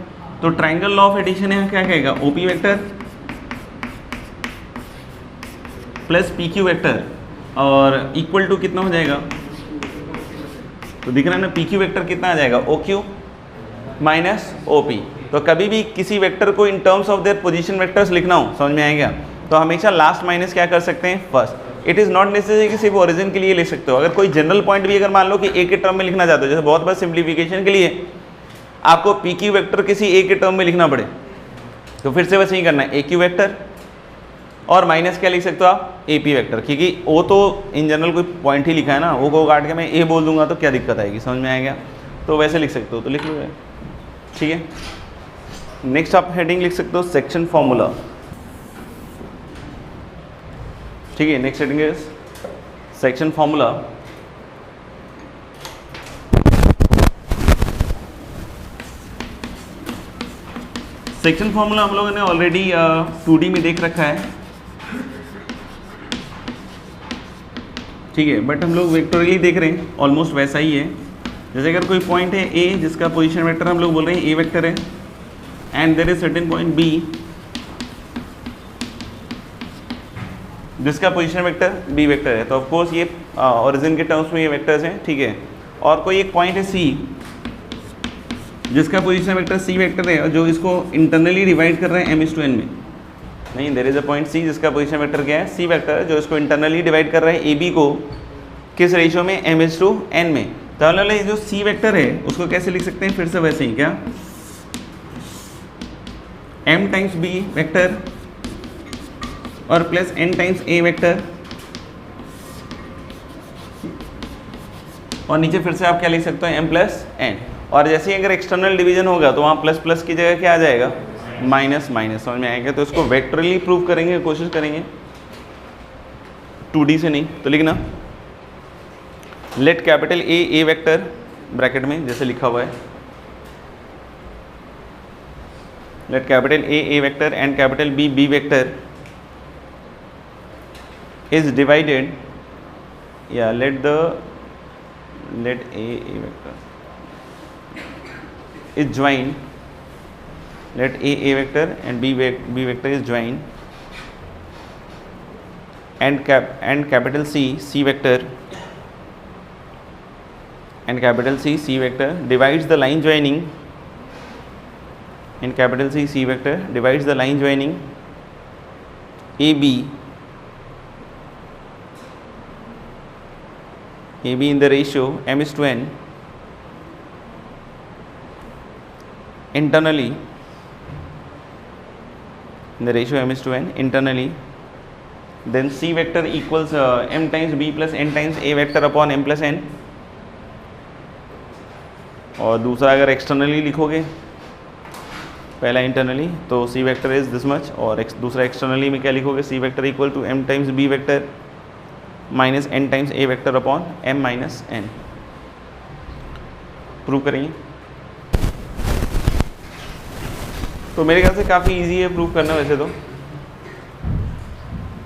तो ट्रायंगल लॉ ऑफ एडिशन है, क्या कहेगा? OP vector plus PQ vector और इक्वल टू कितना हो जाएगा? तो दिख रहा है ना, PQ वेक्टर कितना आ जाएगा? OQ minus OP। तो कभी भी किसी वेक्टर को in terms of their position vectors लिखना हो, समझ में आएगा, तो हमेशा लास्ट माइनस क्या कर सकते हैं? First. It is not necessary कि सिर्फ ओरिजिन के लिए लिख सकते हो। अगर कोई जनरल पॉइंट भी अगर मान लो कि ए के टर्म में लिखना चाहते हो, जैसे बहुत बार सिंप्लीफिकेशन के लिए आपको PQ वेक्टर किसी ए के टर्म में लिखना पड़े, तो फिर से वैसे ही करना है, AQ वेक्टर और माइनस क्या लिख सकते हो आप? AP वेक्टर, क्योंकि वो तो इन जनरल कोई पॉइंट ही लिखा है ना, वो को काट के मैं ए बोल दूंगा तो क्या दिक्कत आएगी? समझ में आएगा? तो वैसे लिख सकते हो, तो लिख लो, ठीक है। नेक्स्ट आप हेडिंग लिख सकते हो सेक्शन फॉर्मूला, ठीक है। Next heading is section formula. Section formula हम लोगों ने ऑलरेडी 2D में देख रखा है, ठीक है, बट हम लोग वेक्टोरियली देख रहे हैं, ऑलमोस्ट वैसा ही है। जैसे अगर कोई पॉइंट है A जिसका पोजीशन वेक्टर हम लोग बोल रहे हैं A वेक्टर है, and there is certain point B जिसका पोजीशन वेक्टर B वेक्टर है, तो ऑफ कोर्स ये ओरिजिन के टर्म्स में ये वेक्टर्स हैं, ठीक है। और कोई एक पॉइंट है C जिसका पोजीशन वेक्टर C वेक्टर है और जो इसको इंटरनली डिवाइड कर रहे हैं m/n में। नहीं, there is a point C जिसका पोजीशन वेक्टर क्या है? C वेक्टर है, जो इसको इंटरनली डिवाइड कर रहे हैं AB को किस रेशियो में? m/n में। तो ये जो C वेक्टर है उसको कैसे लिख सकते हैं? फिर से वैसे ही, क्या? m टाइम्स B वेक्टर और plus n times A vector, और नीचे फिर से आप क्या लिख सकते हो? m plus n। और जैसे ही अगर एक्सटर्नल डिवीजन होगा तो वहाँ प्लस प्लस की जगह क्या आ जाएगा? Minus minus. समझ में आएगा? तो इसको वेक्टरली प्रूव करेंगे, कोशिश करेंगे, 2D से नहीं। तो लिखना let capital A vector bracket में जैसे लिखा हुआ है, let capital A vector and capital B vector is divided, yeah, let A vector is joined, let A vector and B vector is joined, and capital C vector and capital C vector divides the line joining, and capital C vector divides the line joining AB in the ratio m/n internally, in the ratio m/n internally, then C vector equals m times B plus n times A vector upon m plus n। और दूसरा अगर externally लिखोगे, पहला internally, तो C vector is this much, और दूसरा externally में क्या लिखोगे? C vector equal to m times B vector minus n times A vector upon m minus n। Prove करेंगे। तो मेरे ख्याल से काफ़ी इजी है प्रूव करना वैसे तो।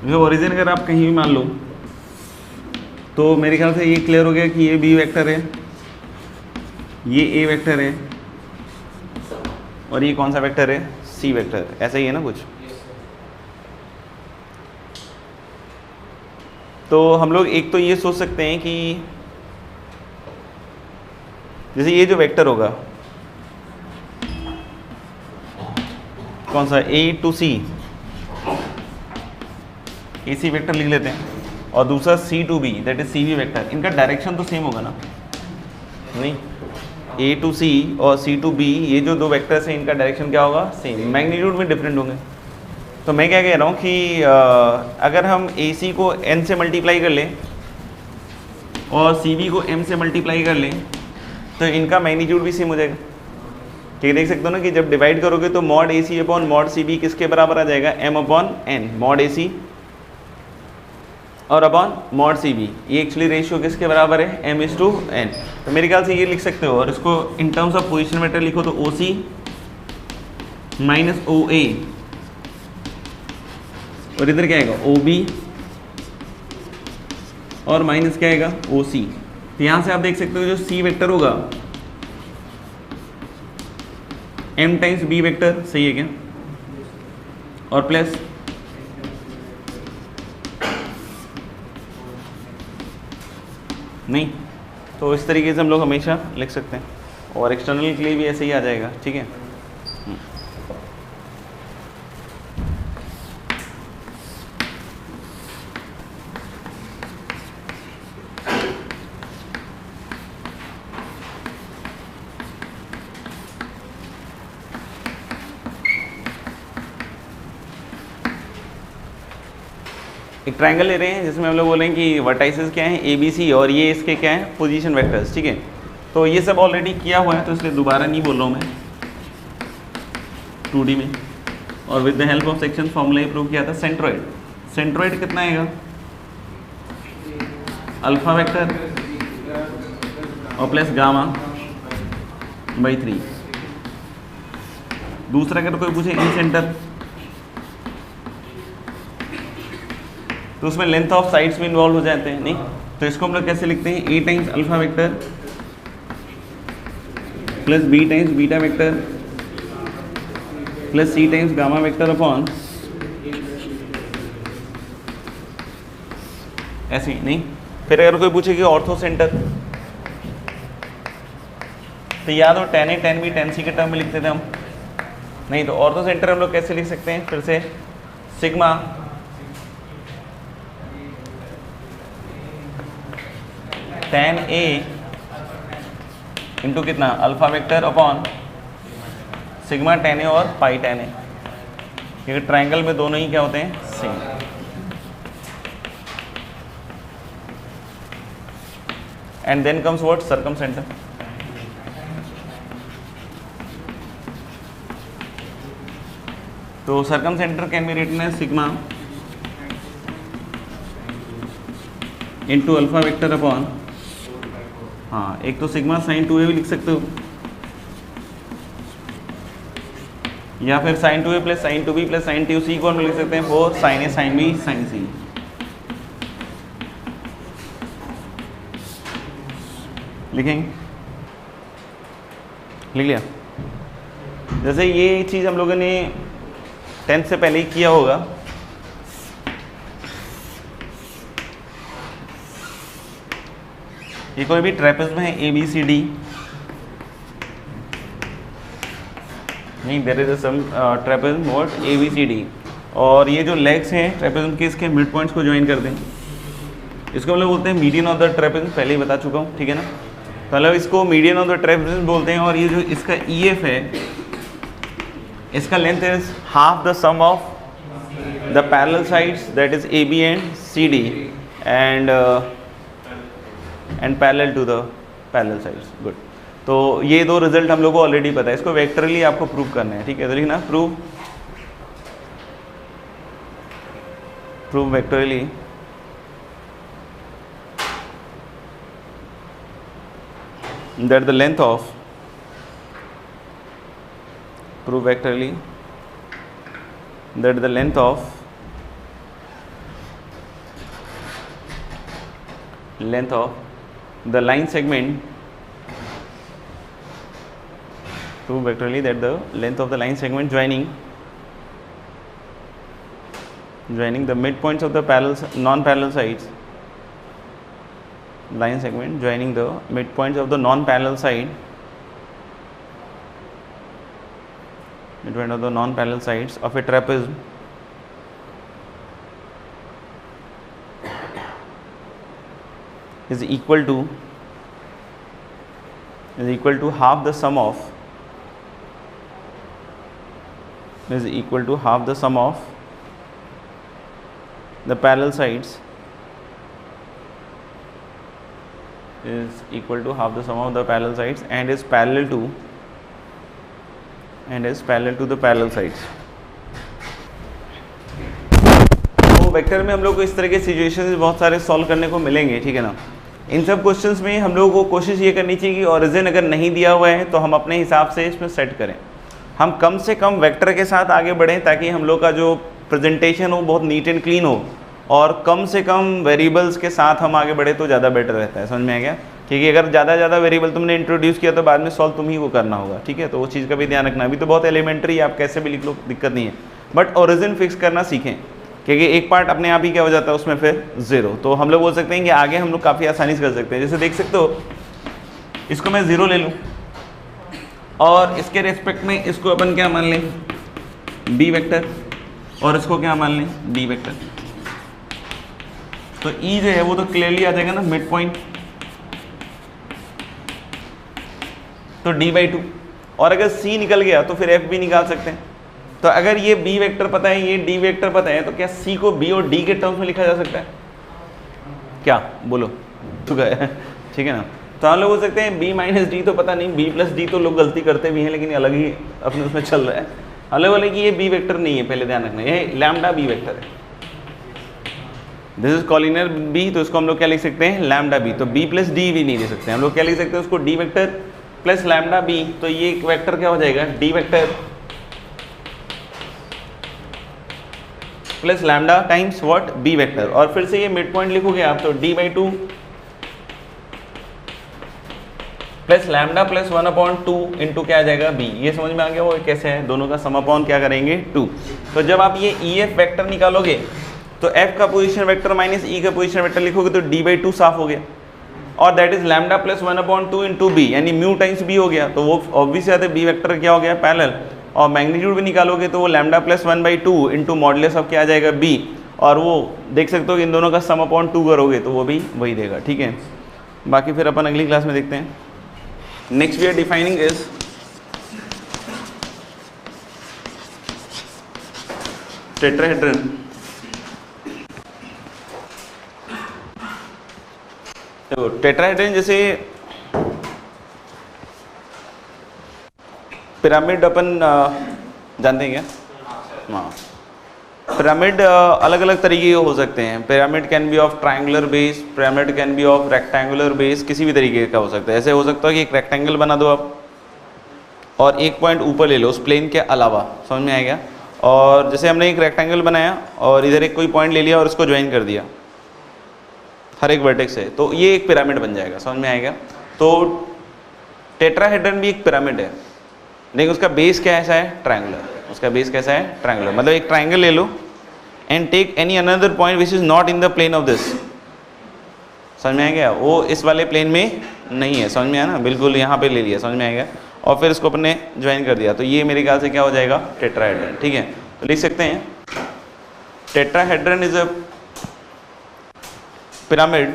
जो ओरिजिन अगर आप कहीं भी मान लो तो मेरे ख्याल से ये क्लियर हो गया कि ये B वेक्टर है, ये A वेक्टर है, और ये कौन सा वेक्टर है? C vector. ऐसा ही है ना कुछ? तो हम लोग एक तो ये सोच सकते हैं कि जैसे ये जो वेक्टर होगा कौन सा? A to C, AC vector लिख लेते हैं, और दूसरा C to B that is CV vector. इनका डायरेक्शन तो सेम होगा ना? नहीं, A to C और C to B, ये जो दो वेक्टर्स हैं इनका डायरेक्शन क्या होगा? सेम। मैग्नीट्यूड में डिफरेंट होंगे। तो मैं क्या कह रहा हूँ कि अगर हम AC को n से मल्टीप्लाई कर लें और CV को m से मल्टीप्लाई कर लें तो इनका मैग्नीट्यूड भी सेम हो जाएगा। ठीक है, देख सकते हो ना कि जब डिवाइड करोगे तो मॉड ए सी अपॉन मॉड सी बी किसके बराबर आ जाएगा, एम अपॉन एन, मॉड ए सी और अपॉन मॉड सी बी, ये एक्चुअली रेशियो किसके बराबर है, एम इज टू एन। तो मेरे ख्याल से ये लिख सकते हो, और इसको in terms of position vector लिखो तो ओ सी माइनस ओ ए, और इधर क्या आएगा ओ बी, और माइनस क्या आएगा ओ सी। तो यहाँ से आप देख सकते हो जो सी वेक्टर होगा एम टाइम्स बी वेक्टर, सही है क्या, और प्लस नहीं, तो इस तरीके से हम लोग हमेशा लिख सकते हैं, और एक्सटर्नल के लिए भी ऐसे ही आ जाएगा। ठीक है, एक ट्रायंगल ले रहे हैं जिसमें हम लोग बोलेंगे कि वर्टाइसेस क्या हैं, ए बी सी, और ये इसके क्या हैं, पोजीशन वेक्टर्स। ठीक है, तो ये सब ऑलरेडी किया हुआ है तो इसलिए दोबारा नहीं बोल रहा हूँ मैं, 2D में, और with the help of section formula prove किया था। सेंट्रोइड, सेंट्रोइड कितना आएगा, अल्फा वेक्टर और प्लस गामा बाई 3। दूसरा अगर कोई पूछे इन सेंटर, तो उसमें लेंथ ऑफ साइड्स भी इन्वॉल्व हो जाते हैं, नहीं, तो इसको हम लोग कैसे लिखते हैं, a times alpha vector plus b times beta vector plus c times gamma vector upon, ऐसे ही, नहीं। फिर अगर कोई पूछे कि ऑर्थो सेंटर, तो याद हो tan A tan B tan C के टर्म में लिखते थे हम, नहीं, तो ऑर्थो सेंटर हम लोग कैसे लिख सकते हैं, फिर से सिग्मा tan A इंटू कितना alpha vector upon sigma tan A और पाई tan A, क्योंकि ट्रायंगल में दोनों ही क्या होते हैं, same. And then comes what, circumcentre. तो circumcentre can be written as sigma into alpha vector upon, हाँ, एक तो सिग्मा साइन 2A भी लिख सकते हो, या फिर sine 2A plus sine 2B plus sine 2C को हम लिख सकते हैं four sine A sine B sine C। लिखेंगे, लिख लिया। जैसे ये चीज़ हम लोगों ने 10th से पहले ही किया होगा, ये कोई भी ट्रेपेज़्म है ए बी सी डी, नहीं, there is some trapezium what A B C D, और ये जो लेग्स हैं ट्रेपेज़्म के, इसके मिड पॉइंट्स को ज्वाइन कर दें, इसको हम लोग बोलते हैं मीडियन ऑफ द ट्रेपेज़्म, पहले ही बता चुका हूँ। ठीक है ना, मतलब इसको मीडियन ऑफ द ट्रेपेज़्म बोलते हैं, और ये जो इसका ई एफ है, इसका length is half the sum of the parallel sides, that is A B and C D, and parallel to the parallel sides. Good, तो ये दो रिजल्ट हम लोग को ऑलरेडी पता है, इसको वेक्टरली आपको प्रूव करना है। ठीक है, तो लिखना prove vectorially that the length of, prove vectorly that the length of the line segment, prove vectorly that the length of the line segment joining the midpoints of the non-parallel sides, line segment joining the midpoints of the non-parallel side, midpoint of the non-parallel sides of a trapezoid is equal to half the sum of the parallel sides is equal to half the sum of the parallel sides and is parallel to the parallel sides. तो vector में हम लोग को इस तरह के situations बहुत सारे सॉल्व करने को मिलेंगे, ठीक है ना। इन सब क्वेश्चंस में हम लोगों को कोशिश ये करनी चाहिए कि ओरिजिन अगर नहीं दिया हुआ है तो हम अपने हिसाब से इसमें सेट करें, हम कम से कम वेक्टर के साथ आगे बढ़ें ताकि हम लोग का जो प्रेजेंटेशन हो बहुत नीट एंड क्लीन हो, और कम से कम वेरिएबल्स के साथ हम आगे बढ़े तो ज़्यादा बेटर रहता है। समझ में आ गया? क्योंकि अगर ज़्यादा वेरिएबल तुमने इंट्रोड्यूस किया तो बाद में सॉल्व तुम ही को करना होगा, ठीक है। तो वो चीज़ का भी ध्यान रखना। अभी तो बहुत एलिमेंट्री, आप कैसे भी लिख लो, दिक्कत नहीं है, बट ओरिजिन फिक्स करना सीखें, क्योंकि एक पार्ट अपने आप ही क्या हो जाता है उसमें फिर ज़ीरो। तो हम लोग बोल सकते हैं कि आगे हम लोग काफ़ी आसानी से कर सकते हैं। जैसे देख सकते हो, इसको मैं ज़ीरो ले लूँ और इसके रेस्पेक्ट में इसको अपन क्या मान लें, बी वेक्टर, और इसको क्या मान लें, डी वेक्टर। तो ई जो है वो तो क्लियरली आ जाएगा ना मिड पॉइंट, तो d/2, और अगर c निकल गया तो फिर f भी निकाल सकते हैं। तो अगर ये b वेक्टर पता है, ये d वेक्टर पता है, तो क्या c को b और d के टर्म्स में लिखा जा सकता है? क्या बोलो, ठीक है ना। तो हम लोग बोल सकते हैं b माइनस डी तो पता नहीं, b प्लस डी तो लोग गलती करते भी हैं, लेकिन अलग ही अपने उसमें चल रहा है। हम लोग बोले कि ये b वेक्टर नहीं है, पहले ध्यान रखना, ये लैम्डा b वेक्टर है। दिस इज कॉलिनियर b, तो इसको हम लोग क्या लिख सकते हैं, लैम्डा b। तो b प्लस डी भी नहीं लिख सकते, हम लोग क्या लिख सकते हैं उसको, d vector plus lambda b। तो ये एक वेक्टर क्या हो जाएगा, d vector plus lambda times what, b vector. और फिर से ये मिड पॉइंट लिखोगे आप, तो d/2 plus lambda plus 1/2 into क्या आ जाएगा, b। ये समझ में आ गया वो कैसे है, दोनों का सम अपॉन क्या करेंगे, 2। तो जब आप ये EF वेक्टर निकालोगे तो f का पोजीशन वेक्टर माइनस e का पोजीशन वेक्टर लिखोगे तो d/2 साफ हो गया, और that is lambda plus 1/2 into b, यानी म्यू टाइम्स b हो गया। तो वो ऑब्वियस है b वेक्टर क्या हो गया, पैरेलल। और मैग्नीट्यूड भी निकालोगे तो वो lambda plus 1/2 into modulus of क्या आ जाएगा, b। और वो देख सकते हो कि इन दोनों का सम अपॉन 2 करोगे तो वो भी वही देगा, ठीक है। बाकी फिर अपन अगली क्लास में देखते हैं। Next we are defining is tetrahedron. तो टेट्राहेड्रन जैसे पिरामिड अपन जानते हैं क्या, हाँ। पिरामिड अलग अलग तरीके के हो सकते हैं। Pyramid can be of triangular base, pyramid can be of rectangular base, किसी भी तरीके का हो सकता है। ऐसे हो सकता है कि एक रेक्टेंगल बना दो आप और एक पॉइंट ऊपर ले लो उस प्लेन के अलावा, समझ में आएगा। और जैसे हमने एक रेक्टेंगल बनाया और इधर एक कोई पॉइंट ले लिया और उसको ज्वाइन कर दिया हर एक वर्टेक्स से, तो ये एक पिरामिड बन जाएगा, समझ में आएगा। तो टेट्राहेड्रन भी एक पिरामिड है, लेकिन उसका बेस क्या ऐसा है, ट्रायंगुलर। उसका बेस कैसा है, ट्रायंगुलर। मतलब एक ट्रायंगल ले लो and take any another point which is not in the plane of this, समझ में आएगा। वो इस वाले प्लेन में नहीं है, समझ में आया ना, बिल्कुल यहाँ पे ले लिया, समझ में आएगा। और फिर इसको अपने ज्वाइन कर दिया, तो ये मेरे ख्याल से क्या हो जाएगा, टेट्राहेड्रन, ठीक है। तो लिख सकते हैं tetrahedron is a pyramid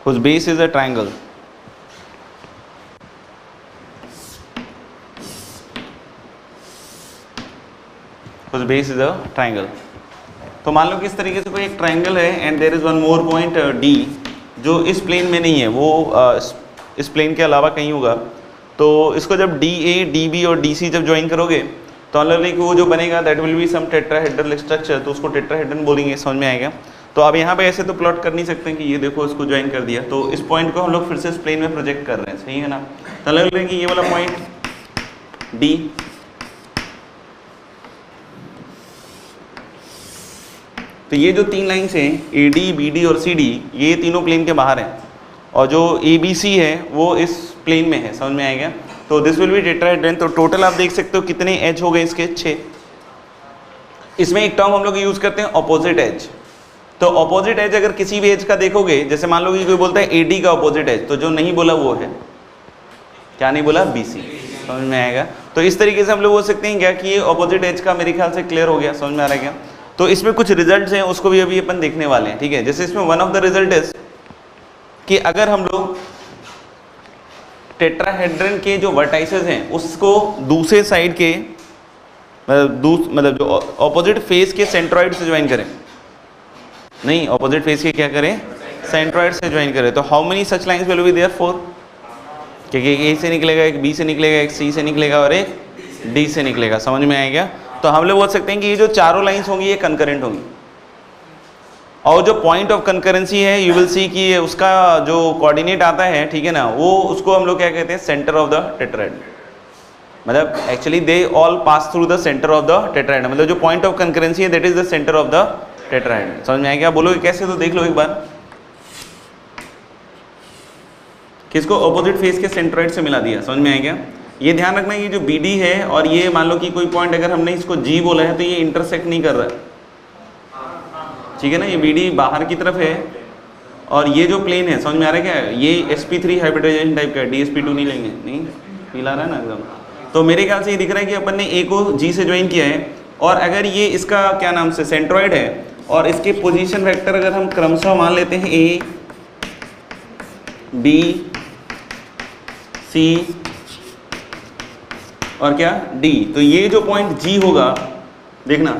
whose base is a triangle, whose base is a triangle। तो मान लो कि इस तरीके से कोई एक ट्रायंगल है and there is one more point D जो इस प्लेन में नहीं है, वो इस प्लेन के अलावा कहीं होगा। तो इसको जब DA, DB और DC जब ज्वाइन करोगे तो अलग कि वो जो बनेगा that will be some tetrahedral structure, तो उसको टेट्राहेड्रन बोलेंगे, समझ में आएगा। तो अब यहाँ पे ऐसे तो प्लॉट कर नहीं सकते हैं कि ये देखो इसको ज्वाइन कर दिया, तो इस पॉइंट को हम लोग फिर से इस प्लेन में प्रोजेक्ट कर रहे हैं, सही है ना। तो अलग कि ये वाला पॉइंट D, तो ये जो तीन लाइन्स हैं AD, BD और CD, ये तीनों प्लेन के बाहर हैं, और जो ABC है वो इस प्लेन में है, समझ में आएगा। तो दिस विल बी टेट्राहेड्रन। तो टोटल आप देख सकते हो कितने एज हो गए इसके, 6। इसमें एक टर्म हम लोग यूज करते हैं ऑपोजिट एज। तो ऑपोजिट एज अगर किसी भी एज का देखोगे, जैसे मान लो कि कोई बोलता है AD का ऑपोजिट एज, तो जो नहीं बोला वो है क्या, नहीं बोला, BC, समझ में आएगा। तो इस तरीके से हम लोग बोल सकते हैं क्या कि ये ऑपोजिट एज का मेरे ख्याल से क्लियर हो गया, समझ में आ रहा है क्या। तो इसमें कुछ रिजल्ट्स हैं, उसको भी अभी अपन देखने वाले हैं, ठीक है। जैसे इसमें one of the result is कि अगर हम लोग टेट्राहेड्रन के जो वर्टाइसेस हैं उसको दूसरे साइड के मतलब जो ऑपोजिट फेस के सेंट्रॉइड से ज्वाइन करें, नहीं ऑपोजिट फेस के क्या करें, सेंट्रॉइड से ज्वाइन करे, तो how many such lines will be there? 4, क्योंकि एक ए से निकलेगा, एक बी से निकलेगा, एक सी से निकलेगा और एक डी से निकलेगा। समझ में आएगा? तो हम लोग बोल सकते हैं कि ये जो चारों लाइंस होंगी ये कंकरेंट होंगी, और जो पॉइंट ऑफ कंकरेंसी है यू विल सी कि उसका जो कोऑर्डिनेट आता है, ठीक है ना, वो उसको हम लोग क्या कहते हैं? Centre of the tetrahedron. मतलब actually they all pass through the centre of the tetrahedron, मतलब जो पॉइंट ऑफ कंकरेंसी है that is the centre of the tetrahedron. समझ में आएगा? बोलोगे कैसे? तो देख लो एक बार, किसको ऑपोजिट फेस के सेंट्रॉइड से मिला दिया। समझ में आएगा? ये ध्यान रखना, ये जो बी डी है और ये मान लो कि कोई पॉइंट अगर हमने इसको जी बोला है तो ये इंटरसेक्ट नहीं कर रहा है, ठीक है ना। ये बी डी बाहर की तरफ है और ये जो प्लेन है, समझ में आ रहा है क्या? ये sp3 हाइब्रिडाइजेशन टाइप का है, dsp2 नहीं लेंगे, नहीं फील आ रहा है ना एकदम। तो मेरे ख्याल से ये दिख रहा है कि अपन ने ए को जी से ज्वाइन किया है, और अगर ये इसका क्या नाम से सेंट्रॉइड है और इसके पोजीशन वेक्टर अगर हम क्रमशः मान लेते हैं ए बी सी और क्या डी, तो ये जो पॉइंट जी होगा देखना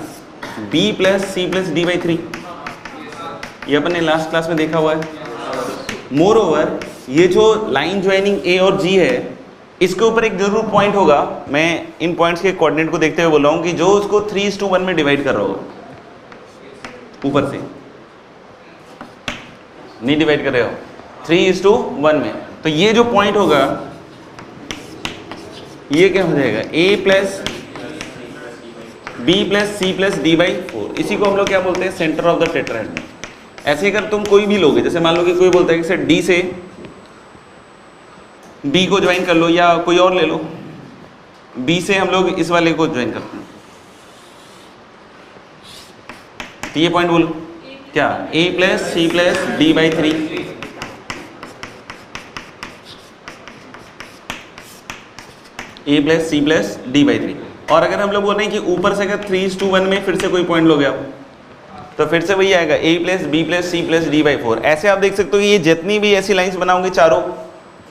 b plus c plus d by 3, ये अपन ने लास्ट क्लास में देखा हुआ है। मोर ओवर ये जो लाइन ज्वाइनिंग ए और जी है इसके ऊपर एक जरूर पॉइंट होगा, मैं इन पॉइंट्स के कोऑर्डिनेट को देखते हुए बोल रहा हूँ कि जो उसको 3:1 में डिवाइड कर रहा होगा, ऊपर से नहीं डिवाइड कर रहे हो 3:1 में, तो ये जो पॉइंट होगा ये क्या हो जाएगा? a plus b plus c plus d by 4, इसी को हम लोग क्या बोलते हैं? Centre of the tetrahedron. ऐसे अगर तुम कोई भी लोगे, जैसे मान लो कि कोई बोलता है कि सर d से b को ज्वाइन कर लो, या कोई और ले लो, b से हम लोग इस वाले को ज्वाइन करते हैं, तो ये पॉइंट बोलो क्या? a plus c plus d by 3, a plus c plus d by 3। और अगर हम लोग बोल रहे हैं कि ऊपर से अगर 3:1 में फिर से कोई पॉइंट लोगे आप, तो फिर से वही आएगा a plus b plus c plus d by 4। ऐसे आप देख सकते हो कि ये जितनी भी ऐसी लाइंस बनाओगे चारों,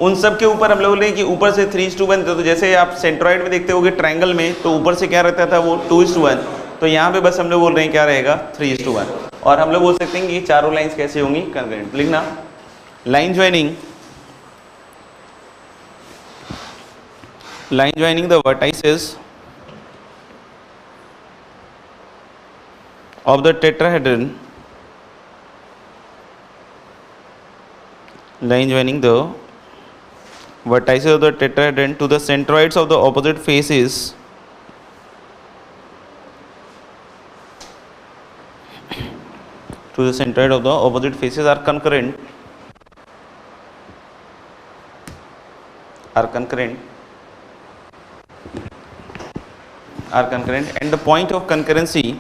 उन सब के ऊपर हम लोग बोल रहे हैं कि ऊपर से 3:1, तो जैसे आप सेंट्रॉइड में देखते होगे ट्रायंगल में, तो ऊपर से क्या रहता था? वो 2:1, तो यहाँ पे बस हम लोग बोल रहे हैं क्या रहेगा? 3:1। और हम लोग बोल सकते हैं कि ये चारों लाइंस कैसे होंगी? कंकरेंट। लिखना line joining the vertices of the tetrahedron, line joining the vertices of the tetrahedron to the centroids of the opposite faces are concurrent and the point of concurrency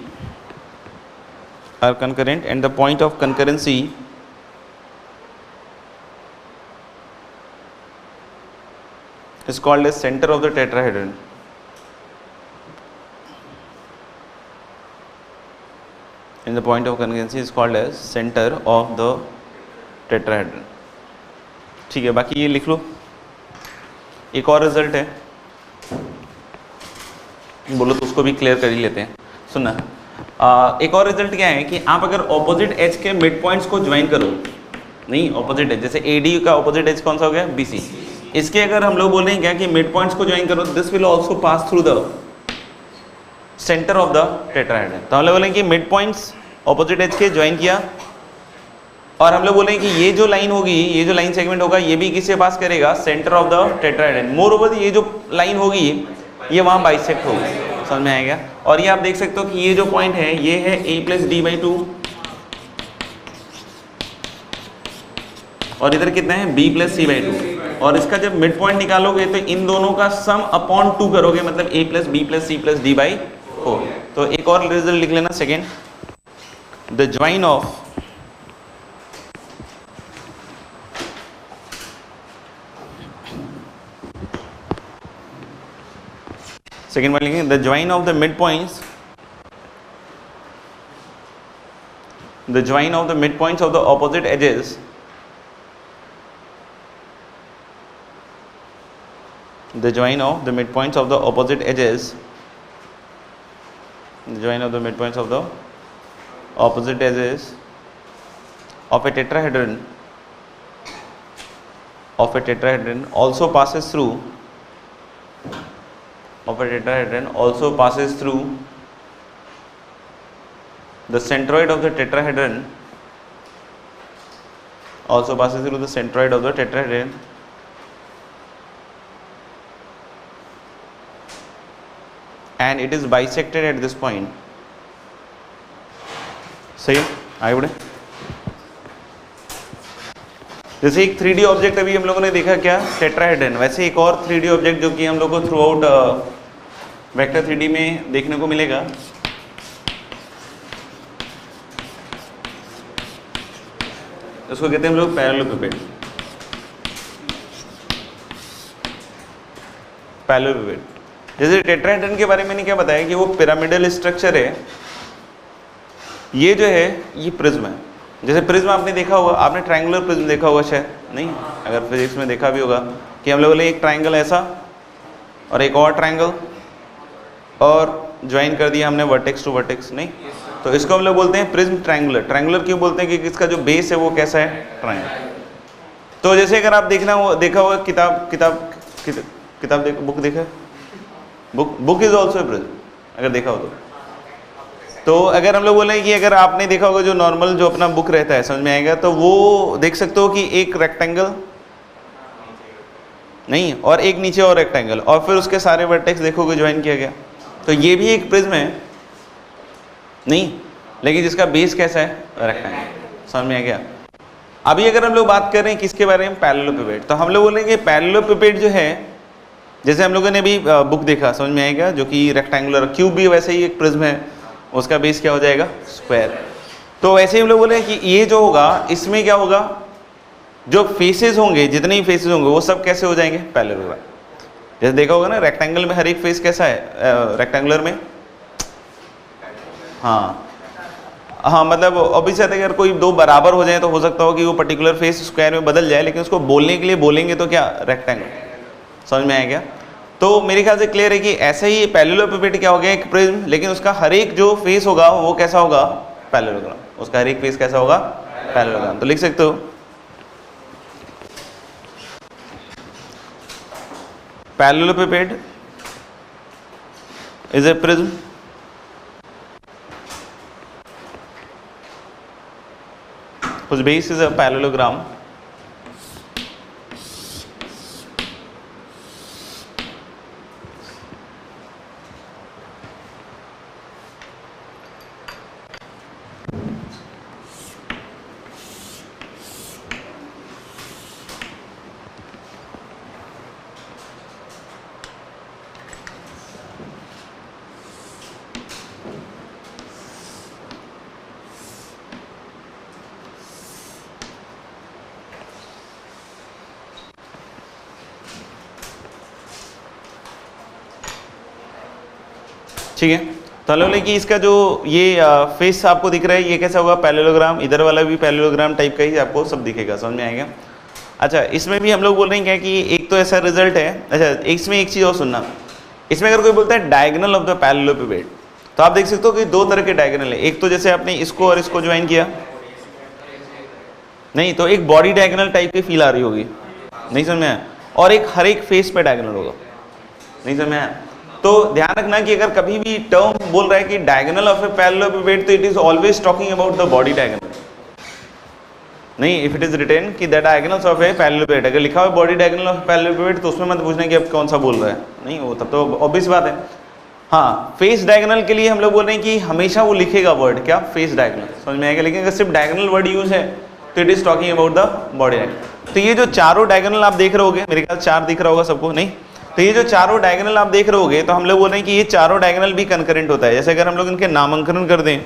is called as center of the tetrahedron. And the point of concurrency is called as center of the tetrahedron. ठीक है, बाकी ये लिख लो। एक और result है, बोलो तो उसको भी क्लियर कर ही लेते हैं। सुनना, एक और रिजल्ट क्या है कि आप अगर ऑपोजिट एज के मिड पॉइंट्स को ज्वाइन करो, नहीं ऑपोजिट एज, जैसे एडी का ऑपोजिट एज कौन सा हो गया? बीसी। इसके अगर हम लोग बोल रहे हैं क्या कि मिड पॉइंट्स को ज्वाइन करो, this will also pass through the centre of the tetrahedron. तो हम लोग बोलेंगे कि मिड पॉइंट्स ऑपोजिट एज के ज्वाइन किया, और हम लोग बोलेंगे कि ये जो लाइन होगी, ये जो लाइन सेगमेंट होगा, ये भी किससे पास करेगा? Centre of the tetrahedron. More over ये जो लाइन होगी ये वहाँ बाइसेक्ट होगी। समझ में आएगा? और ये आप देख सकते हो कि ये जो पॉइंट है ये है a प्लस डी बाई 2, और इधर कितना है? b plus c by 2। और इसका जब मिड पॉइंट निकालोगे तो इन दोनों का सम अपॉन 2 करोगे, मतलब a plus b plus c plus d by 4। तो एक और रिजल्ट लिख लेना second, the join of second बार लिखेंगे, the join of the mid points of the opposite edges the join of the midpoints of the opposite edges of a tetrahedron also passes through the centroid of the tetrahedron, and it is bisected at this point. सही आगे बढ़े। जैसे एक 3D object अभी हम लोगों ने देखा क्या, टेट्राहेड्रन, वैसे एक और 3D ऑब्जेक्ट जो कि हम लोग को थ्रू आउट वेक्टर 3D में देखने को मिलेगा, उसको कहते हैं हम लोग पैरेललोपिपेड। जैसे टेट्राहेड्रन के बारे में मैंने क्या बताया कि वो पिरामिडल स्ट्रक्चर है। ये जो है ये प्रिज्म है। जैसे प्रिज्म आपने देखा होगा, आपने ट्रायंगुलर प्रिज्म देखा होगा शायद, नहीं अगर फिजिक्स में देखा भी होगा कि हम लोगों ने एक ट्रायंगल ऐसा और एक और ट्रायंगल और ज्वाइन कर दिया हमने वर्टेक्स टू वर्टेक्स, नहीं तो इसको हम लोग बोलते हैं प्रिज्म ट्रायंगुलर। ट्रायंगुलर क्यों बोलते हैं कि इसका जो बेस है वो कैसा है, ट्रायंगल। तो जैसे अगर आप देखा होगा बुक देखा, book is also a prism, अगर देखा हो तो अगर हम लोग बोले कि अगर आपने देखा होगा जो नॉर्मल जो अपना बुक रहता है, समझ में आएगा, तो वो देख सकते हो कि एक रेक्टेंगल नहीं और एक नीचे और रेक्टेंगल और फिर उसके सारे वर्टेक्स देखोगे ज्वाइन किया गया, तो ये भी एक प्रिज्म है नहीं, लेकिन जिसका बेस कैसा है, रेक्टेंगल। समझ में आ गया। अभी अगर हम लोग बात कर रहे हैं किसके बारे में, पैरेललोपिपेड, तो हम लोग बोलेंगे पैरेललोपिपेड जो है, जैसे हम लोगों ने अभी बुक देखा, समझ में आएगा, जो कि रेक्टेंगुलर, क्यूब भी वैसे ही एक प्रिज्म है, उसका बेस क्या हो जाएगा, स्क्वायर। तो वैसे ही हम लोग बोले कि ये जो होगा इसमें क्या होगा, जो फेसेस होंगे, जितने भी फेसेस होंगे वो सब कैसे हो जाएंगे, पैरेललोग्राम। जैसे देखा होगा ना रेक्टेंगल में हर एक फेस कैसा है, रेक्टेंगुलर में, हाँ मतलब ऑब्वियसली अगर कोई दो बराबर हो जाए तो हो सकता हो कि वो पर्टिकुलर फेस स्क्वायर में बदल जाए, लेकिन उसको बोलने के लिए बोलेंगे तो क्या, रेक्टेंगल। समझ में आया क्या। तो मेरे ख्याल से क्लियर है कि ऐसे ही पैरेललोपिपेड क्या हो गया, एक प्रिज्म, लेकिन उसका हर एक जो फेस होगा वो कैसा होगा, पैरेललोग्राम। उसका हर एक फेस कैसा होगा, पैरेललोग्राम। तो लिख सकते हो parallelepiped is a prism whose base is a parallelogram ठीक है। तो हम बोले कि इसका जो ये फेस आपको दिख रहा है ये कैसा होगा, पैरेललोग्राम। इधर वाला भी पैरेललोग्राम टाइप का ही आपको सब दिखेगा, समझ में आएगा। अच्छा, इसमें भी हम लोग बोल रहे हैं क्या कि एक तो ऐसा रिजल्ट है। अच्छा, इसमें एक चीज़ और सुनना, इसमें अगर कोई बोलता है डायगोनल ऑफ द पैरेललोपिपेड, तो आप देख सकते हो कि दो तरह के डायगोनल है। एक तो जैसे आपने इसको और इसको ज्वाइन किया, नहीं तो एक बॉडी डायगोनल टाइप की फील आ रही होगी, नहीं समझ में आया, और एक हर एक फेस पे डायगोनल होगा, नहीं समझ में आया। तो ध्यान रखना कि अगर कभी भी टर्म बोल रहा है कि डायगोनल ऑफ ए पैरेललोपिपेड, तो it is always talking about the body diagonal, नहीं इफ इट इज रिटेन कि द डायगोनल्स ऑफ ए पैरेललोपिपेड, अगर लिखा हुआ बॉडी डायगोनल ऑफ पैरेललोपिपेड तो उसमें मत पूछना कि अब कौन सा बोल रहा है, नहीं वो तब तो ऑब्वियस बात है। हाँ, फेस डायगोनल के लिए हम लोग बोल रहे हैं कि हमेशा वो लिखेगा वर्ड क्या, फेस डायगोनल, समझ में आएगा। लेकिन अगर सिर्फ डायगोनल वर्ड यूज है तो it is talking about the body diagonal. तो ये जो चारों डायगोनल आप देख रहे होगे, मेरे ख्याल 4 दिख रहा होगा सबको, नहीं तो ये जो चारों डायगोनल आप देख रहे होगे, तो हम लोग बोल रहे हैं कि ये चारों डायगोनल भी कंकरेंट होता है। जैसे अगर हम लोग इनके नामांकन कर दें,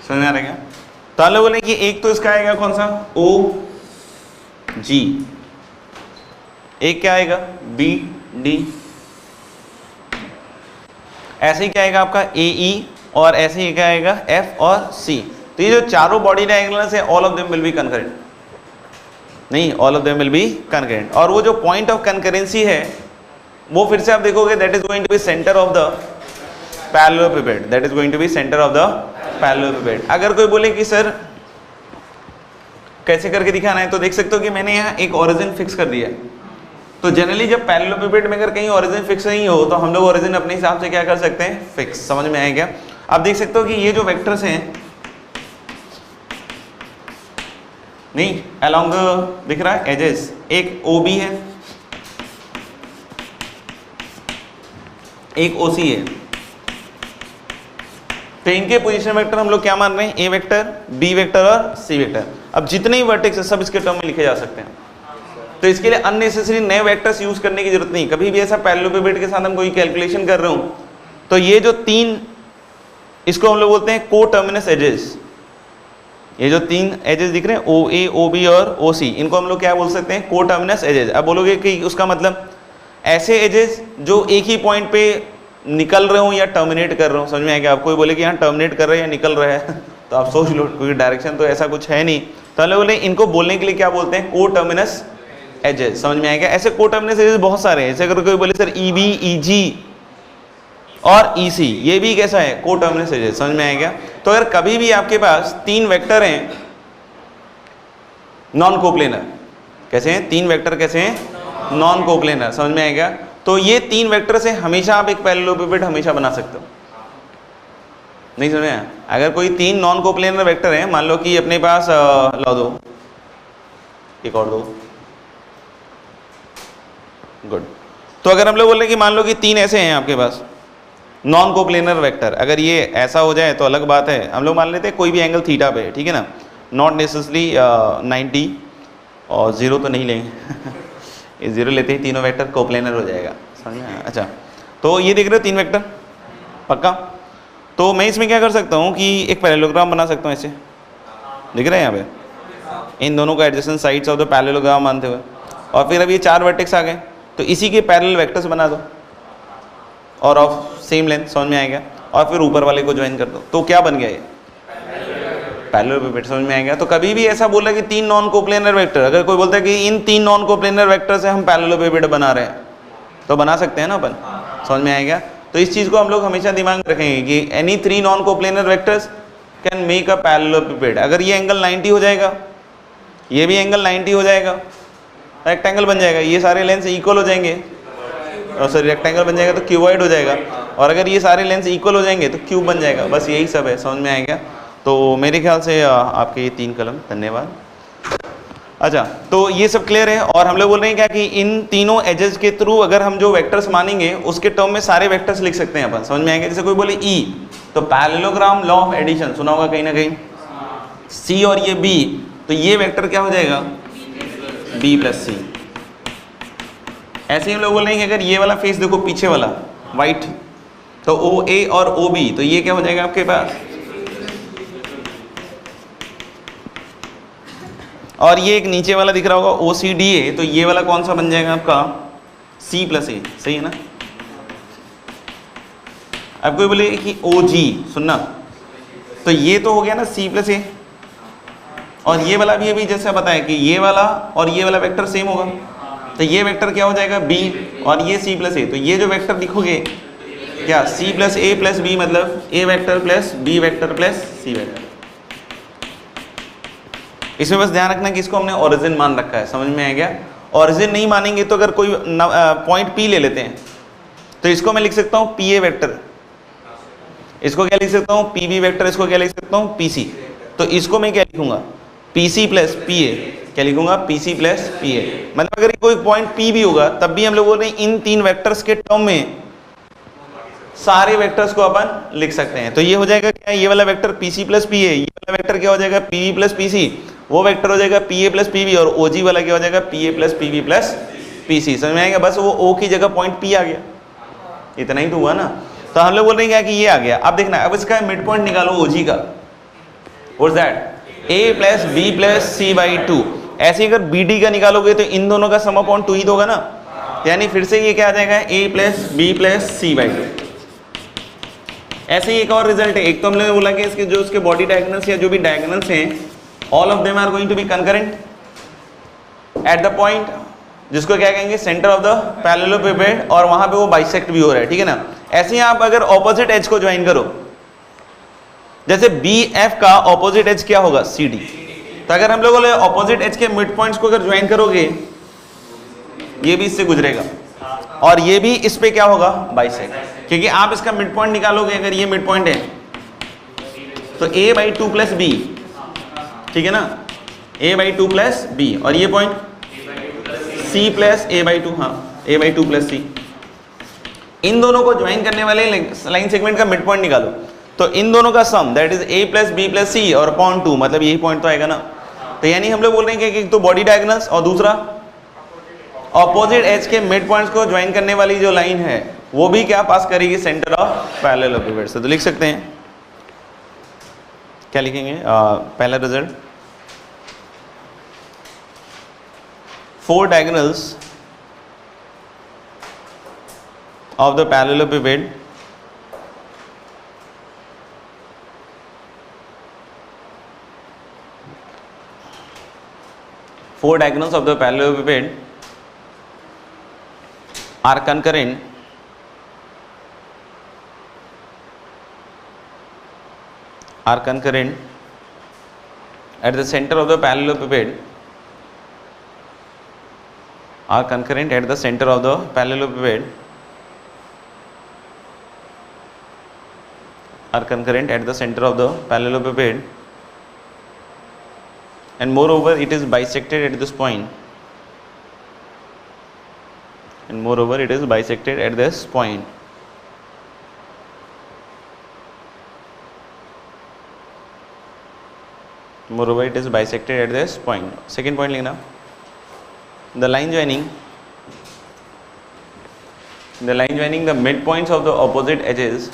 समझ में आ रहा है क्या। तो हम लोग बोले कि एक तो इसका आएगा कौन सा, ओ जी, एक क्या आएगा, बी डी, ऐसे ही क्या आएगा आपका ए ई, और ऐसे ही क्या आएगा एफ और सी। तो ये जो चारों बॉडी डायगोनल्स है all of them will be concurrent, नहीं all of them will be concurrent. और वो जो पॉइंट ऑफ कंकरेंसी है वो फिर से आप देखोगे that is going to be centre of the parallelepiped, that is going to be centre of the parallelepiped. अगर कोई बोले कि सर कैसे करके दिखाना है, तो देख सकते हो कि मैंने यहाँ एक ओरिजिन फिक्स कर दिया है। तो जनरली जब पैरेललोपिपेड में अगर कहीं ओरिजिन फिक्स नहीं हो तो हम लोग ओरिजिन अपने हिसाब से क्या कर सकते हैं, फिक्स। समझ में आया क्या? आप देख सकते हो कि ये जो वेक्टर्स हैं, नहीं अलोंग दिख रहा है एजेस, एक OB है, एक OC है, तो इनके पोजीशन वेक्टर हम लोग क्या मान रहे हैं, A वेक्टर, B वेक्टर और C वेक्टर। अब जितने ही वर्टेक्स है सब इसके टर्म में लिखे जा सकते हैं, तो इसके लिए अननेसेसरी नए वेक्टर्स यूज करने की जरूरत नहीं। कभी भी ऐसा पैरेललोपिपेड के साथ हम कोई कैलकुलेशन कर रहे हो तो ये जो तीन, इसको हम लोग बोलते हैं को टर्मिनस एजेस, ये जो तीन एजेस दिख रहे हैं OA, OB और OC, इनको हम लोग क्या बोल सकते हैं, को टर्मिनस एजेस। अब बोलोगे कि उसका मतलब ऐसे एजेस जो एक ही पॉइंट पे निकल रहे हो या टर्मिनेट कर रहे हो। समझ में आएगा? आप कोई बोले कि यहाँ टर्मिनेट कर रहे हैं या निकल रहे हैं तो आप सोच लो, क्योंकि डायरेक्शन तो ऐसा कुछ है नहीं। तो हम लोग बोले इनको बोलने के लिए क्या बोलते हैं, को टर्मिनस एजेस। समझ में आएगा? ऐसे को टर्मिनस एजेस बहुत सारे हैं। जैसे अगर कोई बोले सर EB, EG और EC, ये भी कैसा है, को टर्मिनस एजेस। समझ में आएगा? तो अगर कभी भी आपके पास तीन वेक्टर हैं नॉन कोप्लेनर, कैसे हैं तीन वेक्टर, कैसे हैं नॉन कोप्लेनर। समझ में आएगा? तो ये तीन वेक्टर से हमेशा आप एक पैरेललोपिपेड हमेशा बना सकते हो। नहीं समझ में आया? अगर कोई तीन नॉन कोप्लेनर वेक्टर हैं, मान लो कि अपने पास ला दो, एक और दो, गुड। तो अगर हम लोग बोल रहे हैं कि मान लो कि तीन ऐसे हैं आपके पास नॉन कोप्लेनर वेक्टर, अगर ये ऐसा हो जाए तो अलग बात है, हम लोग मान लेते हैं कोई भी एंगल थीटा पे, ठीक है ना, नॉट नेसेसरी 90 और 0 तो नहीं लेंगे ये 0 लेते ही तीनों वेक्टर कोप्लेनर हो जाएगा। समझ में आया? अच्छा, तो ये देख रहे हो तीन वेक्टर, पक्का? तो मैं इसमें क्या कर सकता हूँ कि एक पैरेललोग्राम बना सकता हूँ, ऐसे दिख रहे हैं यहाँ पे, इन दोनों का adjacent sides of the parallelogram मानते हुए। और फिर अब ये चार वर्टेक्स आ गए, तो इसी के पैरेलल वेक्टर्स बना दो और ऑफ सेम लेंथ। समझ में आएगा? और फिर ऊपर वाले को ज्वाइन कर दो, तो क्या बन गया ये पैरेललोपिपेड। समझ में आएगा? तो कभी भी ऐसा बोला कि तीन नॉन कोप्लेनर वेक्टर, अगर कोई बोलता है कि इन तीन नॉन कोप्लेनर वेक्टर से हम पैरेललोपिपेड बना रहे हैं, तो बना सकते हैं ना अपन। समझ में आएगा? तो इस चीज को हम लोग हमेशा दिमाग में रखेंगे कि any three non coplanar vectors can make a parallelepiped. अगर ये एंगल 90 हो जाएगा, ये भी एंगल 90 हो जाएगा, रेक्टेंगल बन जाएगा, ये सारे लेंस इक्वल हो जाएंगे, और सॉरी रेक्टेंगल बन जाएगा तो क्यूबॉइड हो जाएगा, और अगर ये सारे लेंस इक्वल हो जाएंगे तो क्यूब बन जाएगा। बस यही सब है। समझ में आएगा? तो मेरे ख्याल से आपके ये तीन कलम, धन्यवाद। अच्छा, तो ये सब क्लियर है। और हम लोग बोल रहे हैं क्या कि इन तीनों एजेस के थ्रू अगर हम जो वेक्टर्स मानेंगे उसके टर्म में सारे वेक्टर्स लिख सकते हैं अपन। समझ में आएंगे? जैसे कोई बोले E, तो पैरेललोग्राम लॉ ऑफ एडिशन सुना होगा कहीं ना कहीं, C और ये B, तो ये वेक्टर क्या हो जाएगा, B प्लस C। ऐसे ही हम लोग बोल रहे हैं कि अगर ये वाला फेस देखो पीछे वाला वाइट, तो OA और OB, तो ये क्या हो जाएगा आपके पास, और ये एक नीचे वाला दिख रहा होगा OCDA, तो ये वाला कौन सा बन जाएगा आपका, C प्लस A। सही है ना? अब कोई बोले कि OG, सुनना, तो ये तो हो गया ना C प्लस A, और ये वाला भी अभी जैसे बताया कि ये वाला और ये वाला वेक्टर सेम होगा, तो ये वेक्टर क्या हो जाएगा B, और ये C प्लस A। तो ये जो वेक्टर दिखोगे क्या, C plus A plus B, मतलब A vector plus B vector plus C vector. इसमें बस ध्यान रखना कि इसको हमने ओरिजिन मान रखा है। समझ में आ गया? ओरिजिन नहीं मानेंगे तो अगर कोई पॉइंट P ले लेते हैं तो इसको मैं लिख सकता हूँ PA वेक्टर, इसको क्या लिख सकता हूँ PB वेक्टर, इसको क्या लिख सकता हूँ PC। तो इसको मैं क्या लिखूंगा, PC प्लस PA। क्या लिखूंगा, PC प्लस PA। मतलब अगर कोई पॉइंट P भी होगा तब भी हम लोग बोल रहे हैं इन तीन वेक्टर्स के टर्म में सारे वेक्टर्स को अपन लिख सकते हैं। तो ये हो जाएगा क्या, ये वाला वेक्टर PC प्लस PA, ये वाला वेक्टर क्या हो जाएगा PB प्लस PC, वो वेक्टर हो जाएगा PA प्लस PB, और OG वाला क्या हो जाएगा PA plus PB plus PC। समझ में आएगा? बस वो O की जगह पॉइंट P आ गया, इतना ही तो हुआ ना। तो हम लोग बोल रहे हैं क्या कि ये आ गया। अब देखना, अब इसका मिड पॉइंट निकालो OG का, what's that, A plus B plus C by 2। ऐसे ही अगर BD का निकालोगे तो इन दोनों का सम अपॉन 2 ही तो होगा ना, यानी फिर से ये क्या आ जाएगा, A plus B plus C by 2। ऐसे ही एक और रिजल्ट है, एक तो हमने बोला कि इसके जो उसके बॉडी डायगोनल्स या जो भी डायगोनल्स हैं all of them are going to be concurrent at the point जिसको क्या कहेंगे सेंटर ऑफ द पैरेललोपिपेड, और वहां पे वो बाइसेक्ट भी हो रहा है, ठीक है ना। ऐसे ही आप अगर ऑपोजिट एज को ज्वाइन करो, जैसे बी एफ का ऑपोजिट एज क्या होगा सी डी, तो अगर हम लोग ऑपोजिट एज के मिड पॉइंट्स को अगर ज्वाइन करोगे ये भी इससे गुजरेगा और ये भी इस पे क्या होगा बाइसेक्ट, क्योंकि आप इसका मिड पॉइंट निकालोगे, अगर ये मिड पॉइंट है तो a बाई 2 प्लस बी, ठीक है ना, a बाई 2 प्लस बी, और ये point c plus a by 2, हाँ a बाई 2 प्लस सी। इन दोनों को ज्वाइन करने वाले लाइन सेगमेंट का मिड पॉइंट निकालो, तो इन दोनों का sum that is a plus b plus c और अपॉन 2, मतलब यही पॉइंट तो आएगा ना। तो यानी हम लोग बोल रहे हैं कि एक तो बॉडी डायगोनल्स और दूसरा ऑपोजिट एज के मिड पॉइंट्स को ज्वाइन करने वाली जो लाइन है वो भी क्या पास करेगी सेंटर ऑफ पैरेललोपिपेड से। तो लिख सकते हैं, क्या लिखेंगे, पहला result 4 diagonals of the parallelepiped are concurrent at the center of the parallelepiped, are concurrent at the center of the parallelepiped, are concurrent at the center of the parallelepiped, and moreover it is bisected at this point, and moreover it is bisected at this point. Moreover it is bisected at this point. Second point लिखना, the line joining the midpoints of the opposite edges,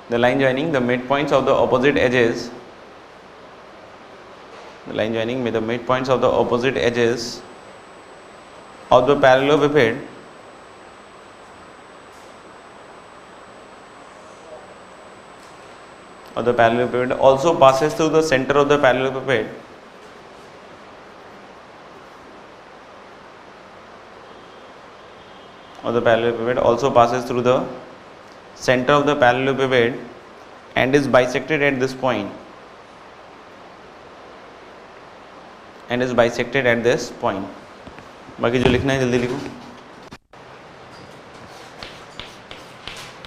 the line joining the midpoints of the opposite edges, the line joining with the midpoints of the opposite edges of the parallelepiped also passes through the center of the parallelepiped, also passes through the center of the parallelepiped and is bisected at this point, and is bisected at this point. बाकी जो लिखना है जल्दी लिखो,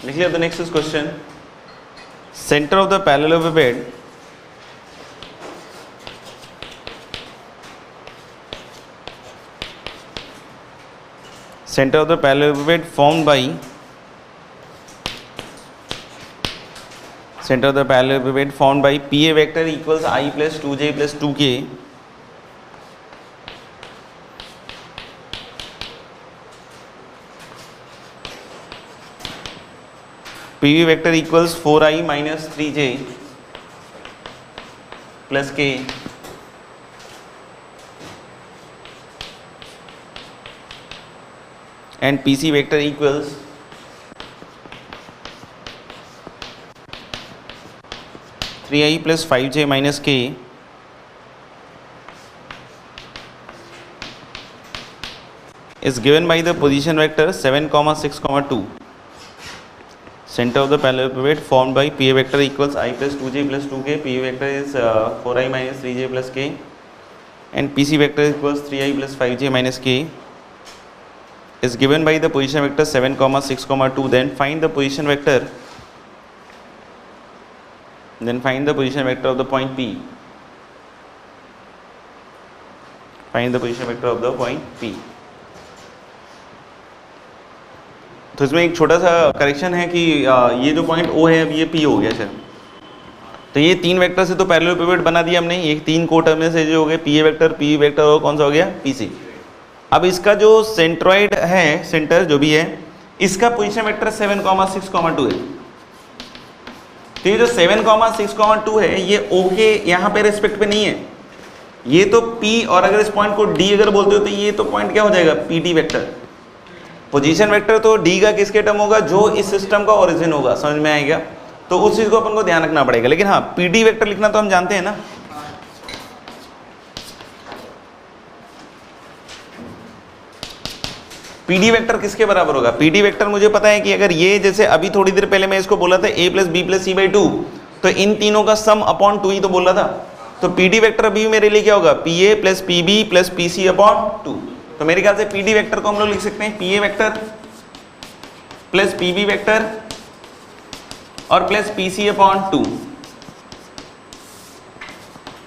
लिख लिया। The next is question, centre of the parallelepiped formed by PA vector equals I plus 2j plus 2k PV vector equals 4i minus 3j plus k and PC vector equals 3i plus 5j minus k is given by the position vector 7, 6, 2. Center of the parallelepiped formed by PA vector equals I plus 2j plus 2k, PV vector is 4i minus 3j plus k and PC vector equals 3i plus 5j minus k is given by the position vector 7, 6, 2. Then find the position vector of the point P. Find the position vector of the point P. तो इसमें एक छोटा सा correction है कि ये जो point O है अब ये P हो गया सर, तो ये 3 वेक्टर से तो पैरेललोपिपेड बना दिया हमने, ये 3 कोटर्मिनस से जो हो गए PA वेक्टर, PV वेक्टर और कौन सा हो गया PC। अब इसका जो सेंट्रॉइड है, सेंटर जो भी है, इसका पोजीशन वेक्टर 7, 6, 2 है। तो ये जो 7, 6, 2 है ये O के यहाँ पे रेस्पेक्ट पे नहीं है, ये तो P, और अगर इस पॉइंट को D अगर बोलते हो तो ये तो पॉइंट क्या हो जाएगा PT वेक्टर। पोजीशन वेक्टर तो डी का किसके टर्म होगा, जो इस सिस्टम का ओरिजिन होगा, समझ में आएगा। तो उस चीज को अपन को ध्यान रखना पड़ेगा। लेकिन हाँ, पीडी वेक्टर लिखना तो हम जानते हैं ना। पीडी वेक्टर किसके बराबर होगा, पीडी वेक्टर मुझे पता है कि अगर ये, जैसे अभी थोड़ी देर पहले मैं इसको बोला था a plus b plus c by 2, तो इन तीनों का सम अपॉन 2 ही तो बोला था। तो पीडी वेक्टर अभी मेरे लिए क्या होगा, p a plus p b plus p c upon 2। तो मेरे ख्याल से पीडी वेक्टर को हम लोग लिख सकते हैं p a vector plus p b vector और प्लस पी सी अपॉन 2।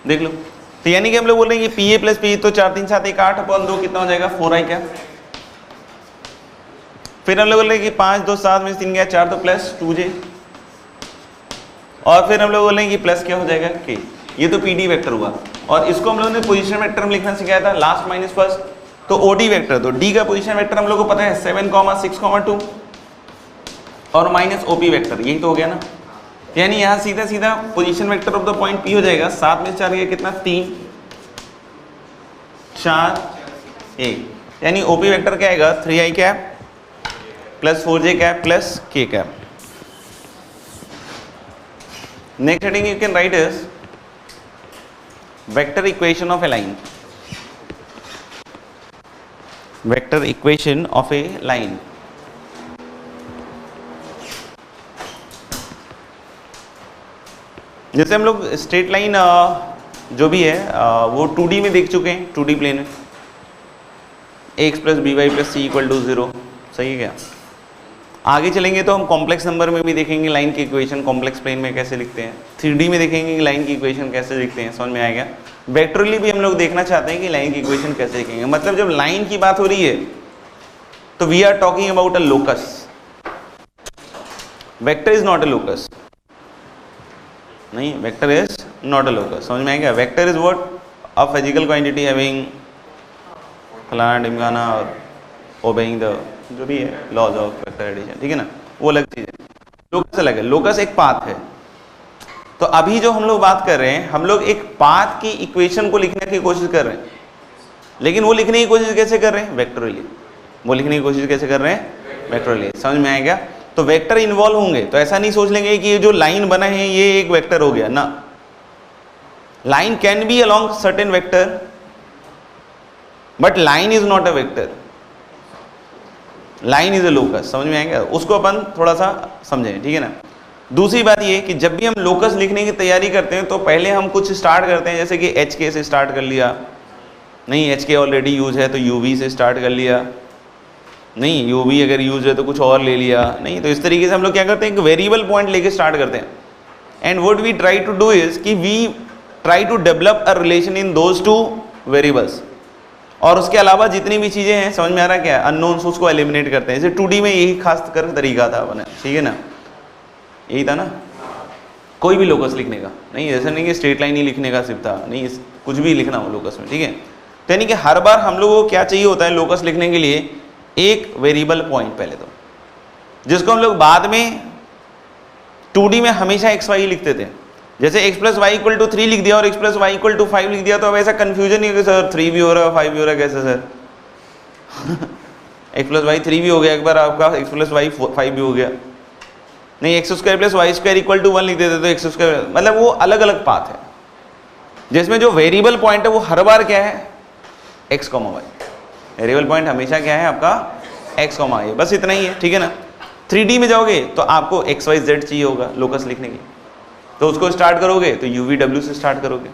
देख लो, तो यानी कि हम लोग बोल रहे हैं कि पी ए प्लस पी, तो 4 3 7 1 8 अपॉन 2 कितना हो जाएगा, 4 आई क्या। फिर हम लोग बोल रहे हैं कि 5 2 7 में 3 गया 4, तो प्लस 2j। और फिर हम लोग बोल रहे हैं कि प्लस क्या हो जाएगा k। ये तो पीडी वेक्टर हुआ। और इसको हम लोगों ने पोजीशन वेक्टर में लिखना सिखाया था, लास्ट माइनस फर्स्ट, तो ओडी वेक्टर। तो डी का पोजीशन वेक्टर हम लोग को पता है 7 6 2 और माइनस ओपी वेक्टर, यही तो हो गया ना। यानी यहाँ सीधा सीधा position vector of the point P हो जाएगा, 7 में 4 गया कितना, 3 4 1। यानी ओपी वेक्टर क्या आएगा, 3i cap plus 4j cap plus k cap. Next heading you can write is vector equation of A line. Vector equation of A line. जैसे हम लोग स्ट्रेट लाइन जो भी है वो 2D में देख चुके हैं, 2D प्लेन में x plus b y plus c equal to 0, सही है क्या। आगे चलेंगे तो हम कॉम्प्लेक्स नंबर में भी देखेंगे लाइन की इक्वेशन कॉम्प्लेक्स प्लेन में कैसे लिखते हैं, 3D में देखेंगे कि लाइन की इक्वेशन कैसे लिखते हैं, समझ में आएगा। वेक्टरली भी हम लोग देखना चाहते हैं कि लाइन की इक्वेशन कैसे लिखेंगे। मतलब जब लाइन की बात हो रही है तो we are talking about a locus, vector is not a locus. नहीं, vector is not a locus, समझ में आएगा। Vector is what, a physical quantity having फलाना ढिमकाना और ओबेइंग द जो भी है लॉज ऑफ वेक्टर एडिशन, ठीक है ना, वो अलग चीज है। लोकस अलग है, लोकस एक पाथ है। तो अभी जो हम लोग बात कर रहे हैं, हम लोग एक पाथ की इक्वेशन को लिखने की कोशिश कर रहे हैं, लेकिन वो लिखने की कोशिश कैसे कर रहे हैं, वेक्टरली। वो लिखने की कोशिश कैसे कर रहे हैं, वेक्टरली, समझ में आएगा। तो वेक्टर इन्वॉल्व होंगे, तो ऐसा नहीं सोच लेंगे कि ये जो लाइन बना है ये एक वेक्टर हो गया ना। Line can be along certain vector but line is not a vector, line is a locus, समझ में आएगा। उसको अपन थोड़ा सा समझें, ठीक है ना। दूसरी बात ये कि जब भी हम लोकस लिखने की तैयारी करते हैं तो पहले हम कुछ स्टार्ट करते हैं, जैसे कि एच के से स्टार्ट कर लिया, नहीं एच के ऑलरेडी यूज है तो यूवी से स्टार्ट कर लिया, नहीं यूवी अगर यूज है तो कुछ और ले लिया, नहीं। तो इस तरीके से हम लोग क्या करते हैं, एक वेरिएबल पॉइंट लेके स्टार्ट करते हैं। And what we try to do is कि we try to develop a relation in those two variables. और उसके अलावा जितनी भी चीज़ें हैं, समझ में आ रहा है क्या, अननोन्स, उसको एलिमिनेट करते हैं। जैसे 2D में यही खास कर तरीका था अपने, ठीक है ना, यही था ना, कोई भी लोकस लिखने का। नहीं ऐसा नहीं कि स्ट्रेट लाइन ही लिखने का सिर्फ था, नहीं कुछ भी लिखना हो लोकस में, ठीक है। तो यानी कि हर बार हम लोगों को क्या चाहिए होता है लोकस लिखने के लिए, एक वेरिएबल पॉइंट पहले तो, जिसको हम लोग बाद में 2D में हमेशा एक्स वाई लिखते थे। जैसे x plus y equal to 3 लिख दिया और x plus y equal to 5 लिख दिया, तो अब ऐसा कंफ्यूजन नहीं होगा सर 3 भी हो रहा है 5 भी हो रहा है, कैसे सर x प्लस वाई 3 भी हो गया, एक बार आपका x प्लस वाई 5 भी हो गया। नहीं x square plus y square equal to 1 लिख देते तो एक्स स्क्वायर, मतलब वो अलग अलग पाथ है जिसमें जो वेरिएबल पॉइंट है वो हर बार क्या है, x comma y. Variable point हमेशा क्या है आपका, x कॉमा वाई, बस इतना ही है, ठीक है ना। 3D में जाओगे तो आपको एक्स वाई जेड चाहिए होगा लोकस लिखने के लिए, तो उसको स्टार्ट करोगे तो UVW से स्टार्ट करोगे,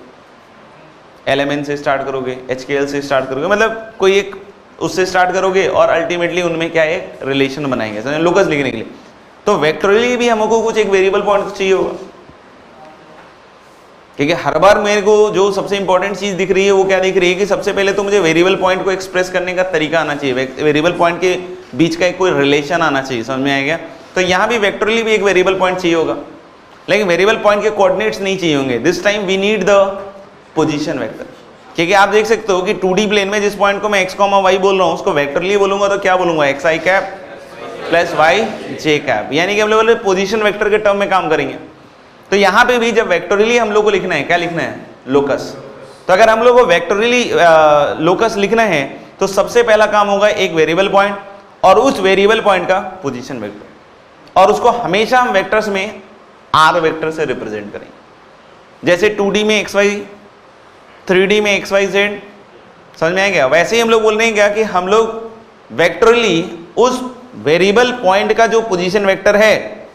LMN से स्टार्ट करोगे, HKL से स्टार्ट करोगे, मतलब कोई एक उससे स्टार्ट करोगे और अल्टीमेटली उनमें क्या एक रिलेशन बनाएंगे समझे लोकस लिखने के लिए। तो वेक्टरली भी हमको कुछ एक वेरिएबल पॉइंट तो चाहिए होगा, क्योंकि हर बार मेरे को जो सबसे इंपॉर्टेंट चीज दिख रही है वो क्या दिख रही है कि सबसे पहले तो मुझे वेरिएबल पॉइंट को एक्सप्रेस करने का तरीका आना चाहिए, वेरिएबल पॉइंट के बीच का एक कोई रिलेशन आना चाहिए, समझ में आएगा। तो यहाँ भी वेक्टरली भी एक वेरिएबल पॉइंट चाहिए होगा, लेकिन वेरिएबल पॉइंट के कोऑर्डिनेट्स नहीं चाहिए होंगे। This time we need the position vector, क्योंकि आप देख सकते हो कि 2D प्लेन में जिस पॉइंट को मैं x, y बोल रहा हूँ उसको वेक्टरली बोलूंगा तो क्या बोलूंगा, xi cap plus y j cap, यानी कि हम लोग पोजीशन वेक्टर के टर्म में काम करेंगे। तो यहाँ पे भी जब वेक्टरली हम लोग को लिखना है, क्या लिखना है, लोकस। तो अगर हम लोग को वेक्टरली लोकस लिखना है तो सबसे पहला काम होगा एक वेरिएबल पॉइंट, और उस वेरिएबल पॉइंट का पोजीशन वेक्टर, और उसको हमेशा हम वेक्टर्स में आर वेक्टर से रिप्रेजेंट करेंगे। जैसे 2D में xy, 3D में xyz, समझ में आ गया? वैसे ही हम लोग बोल रहे हैं क्या कि हम लोग वेक्टरली उस वेरिएबल पॉइंट का जो पोजीशन वेक्टर है,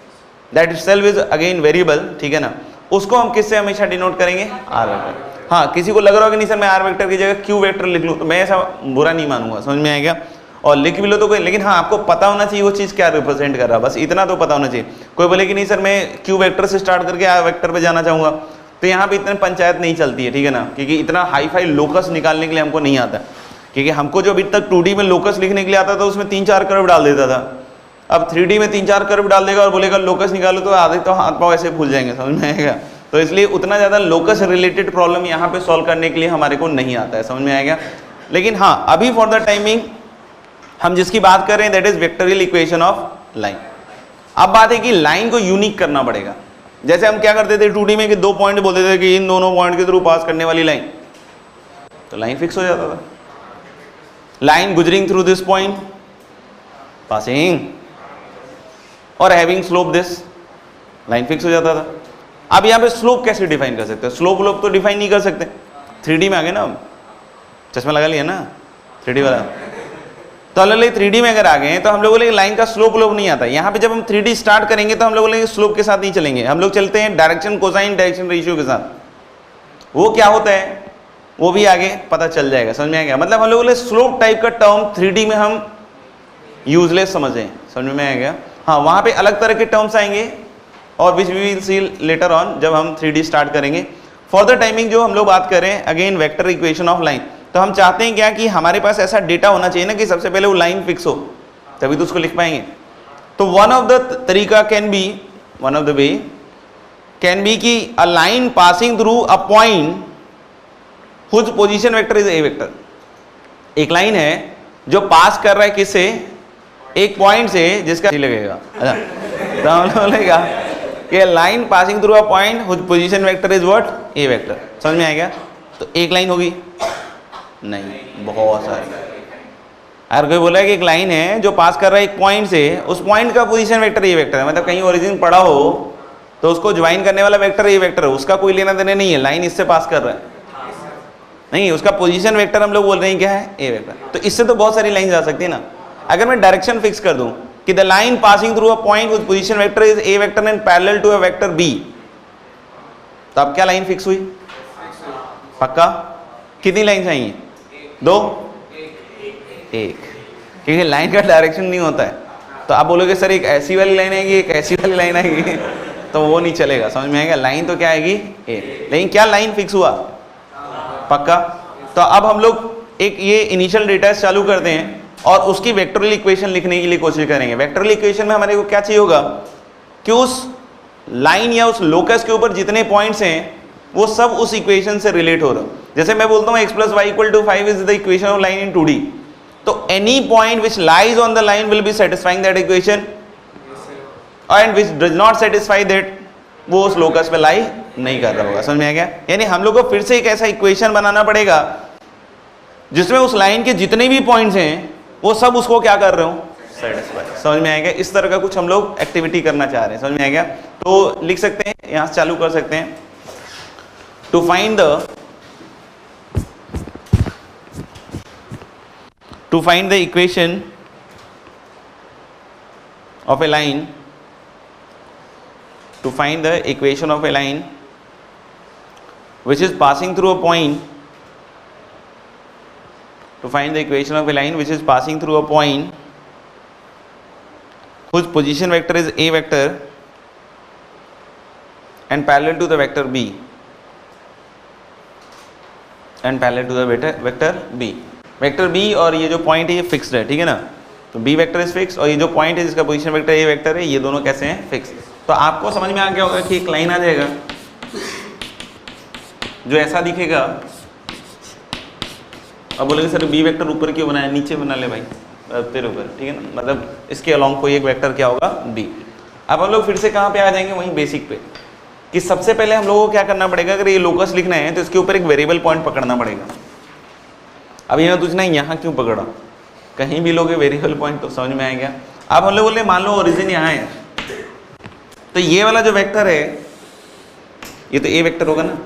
that itself is again variable, ठीक है ना, उसको हम किससे हमेशा डिनोट करेंगे? R vector. हाँ, किसी को लग रहा होगा नहीं सर मैं आर वेक्टर की जगह क्यू वेक्टर लिख लूँ, तो मैं ऐसा बुरा नहीं मानूंगा, समझ में आएगा? और लिख भी लो तो कोई, लेकिन हाँ आपको पता होना चाहिए वो चीज़ क्या रिप्रेजेंट कर रहा है, बस इतना तो पता होना चाहिए। कोई बोले कि नहीं सर मैं क्यू वेक्टर से स्टार्ट करके आर वेक्टर पे जाना चाहूँगा, तो यहाँ पे इतनी पंचायत नहीं चलती है, ठीक है ना, क्योंकि इतना हाई फाई लोकस निकालने के लिए हमको नहीं आता, क्योंकि हमको जो अभी तक 2D में लोकस लिखने के लिए आता था उसमें 3-4 कर्व डाल देता था। अब 3D में 3-4 कर्व डाल देगा और बोलेगा लोकस निकालो, तो आधे तो हाथ पाँव ऐसे भूल जाएंगे, समझ में आएगा? तो इसलिए उतना ज़्यादा लोकस रिलेटेड प्रॉब्लम यहाँ पे सॉल्व करने के लिए हमारे को नहीं आता है, समझ में आएगा? लेकिन हाँ, अभी फॉर द टाइमिंग हम जिसकी बात कर रहे हैं that is vectorial equation of line. अब बात है कि लाइन को यूनिक करना पड़ेगा। जैसे हम क्या करते थे 2D में कि 2 पॉइंट बोलते थे कि इन दोनों पॉइंट के थ्रू पास करने वाली लाइन, तो लाइन फिक्स हो जाता था। लाइन गुजरिंग थ्रू दिस पॉइंट पासिंग और having slope this, line fix हो जाता था। अब यहाँ पे स्लोप कैसे डिफाइन कर सकते हैं? स्लोप लोप तो डिफाइन नहीं कर सकते, 3D में आ गए ना, चश्मा लगा लिया ना 3D वाला, तो अलग 3D में अगर आ गए तो हम लोग बोलेंगे लाइन का स्लोप लोप नहीं आता। यहाँ पे जब हम 3D स्टार्ट करेंगे तो हम लोग बोलेंगे स्लोप के साथ नहीं चलेंगे, हम लोग चलते हैं डायरेक्शन कोसाइन डायरेक्शन रेशियो के साथ। वो क्या होता है वो भी आगे पता चल जाएगा, समझ में आएगा? मतलब हम लोग बोले स्लोप टाइप का टर्म 3D में हम यूजलेस समझें, समझ में आएगा? हाँ, वहाँ पे अलग तरह के टर्म्स आएंगे और which we will see later on जब हम 3D स्टार्ट करेंगे। फॉर द टाइमिंग जो हम लोग बात करें again vector equation of line, तो हम चाहते हैं क्या कि हमारे पास ऐसा डेटा होना चाहिए ना कि सबसे पहले वो लाइन फिक्स हो, तभी तो उसको लिख पाएंगे। तो वन ऑफ द तरीका can be, one of the way can be कि a line passing through a point whose position vector is a vector. एक लाइन है जो पास कर रहा है किससे? एक पॉइंट से जिसका लगेगा, अच्छा तो हम लोग बोलेगा कि line passing through a point whose position vector is what? A vector. समझ में आएगा? तो एक लाइन होगी नहीं, बहुत सारी। अगर कोई बोला है कि एक लाइन है जो पास कर रहा है एक पॉइंट से, उस पॉइंट का पोजीशन वेक्टर ए वेक्टर है, मतलब कहीं ओरिजिन पड़ा हो तो उसको ज्वाइन करने वाला वेक्टर ए वेक्टर है, उसका कोई लेना देना नहीं है, लाइन इससे पास कर रहा है नहीं, उसका पोजीशन वेक्टर हम लोग बोल रहे हैं क्या है? A vector. तो इससे तो बहुत सारी लाइन जा सकती है ना। अगर मैं डायरेक्शन फिक्स कर दूं कि the line passing through a point with position vector is a vector and parallel to a vector b, तो अब क्या लाइन फिक्स हुई? पक्का? कितनी लाइन चाहिए? 2? एक, क्योंकि लाइन का डायरेक्शन नहीं होता है। तो आप बोलोगे सर एक ऐसी वाली लाइन आएगी एक ऐसी वाली लाइन आएगी, तो वो नहीं चलेगा, समझ में आएगा? लाइन तो क्या आएगी? ए। लेकिन क्या लाइन फिक्स हुआ? पक्का? तो अब हम लोग एक ये इनिशियल डेटा चालू करते हैं और उसकी वेक्टोरियल इक्वेशन लिखने के लिए कोशिश करेंगे। वेक्टोरियल इक्वेशन में हमारे को क्या चाहिए होगा कि उस लाइन या उस लोकस के ऊपर जितने पॉइंट्स हैं वो सब उस इक्वेशन से रिलेट हो रहा है। जैसे मैं बोलता हूँ x + y = 5 is the equation of line in 2D, तो any point which lies on the line will be satisfying that equation and which does not satisfy that, वो उस लोकस पे लाई नहीं कर रहा होगा। समझ में आ गया? यानी हम लोग को फिर से एक ऐसा इक्वेशन बनाना पड़ेगा जिसमें उस लाइन के जितने भी पॉइंट्स हैं वो सब उसको क्या कर रहे हो? सेटिस्फाई। समझ में आएगा? इस तरह का कुछ हम लोग एक्टिविटी करना चाह रहे हैं। समझ में आएगा? तो लिख सकते हैं, यहाँ से चालू कर सकते हैं। To find the equation of a line, to find the equation of a line which is passing through a point, to find the equation of a line which is passing through a point whose position vector is a vector and parallel to the vector b, and parallel to the vector b. Vector b और ये जो point है ये fixed है, ठीक है ना? तो b वेक्टर इज फिक्स और ये जो पॉइंट है जिसका पोजीशन वेक्टर a वेक्टर है, ये दोनों कैसे हैं? फिक्स। तो आपको समझ में आ गया होगा कि एक लाइन आ जाएगा जो ऐसा दिखेगा। अब बोलेंगे सर b वेक्टर ऊपर क्यों बनाया? नीचे बना ले भाई, तेरे ऊपर, ठीक है ना? मतलब इसके अलॉन्ग कोई एक वेक्टर क्या होगा? b। अब हम लोग फिर से कहाँ पे आ जाएंगे? वहीं बेसिक पे, कि सबसे पहले हम लोगों को क्या करना पड़ेगा? अगर ये लोकस लिखना है तो इसके ऊपर एक वेरिएबल पॉइंट पकड़ना पड़ेगा। अब ये पूछना है यहाँ क्यों पकड़ा? कहीं भी लोगे वेरिएबल पॉइंट तो समझ में आएगा। अब हम लोग बोले मान लो ओरिजिन यहाँ है, तो ये वाला जो वेक्टर है ये तो ए वेक्टर होगा ना,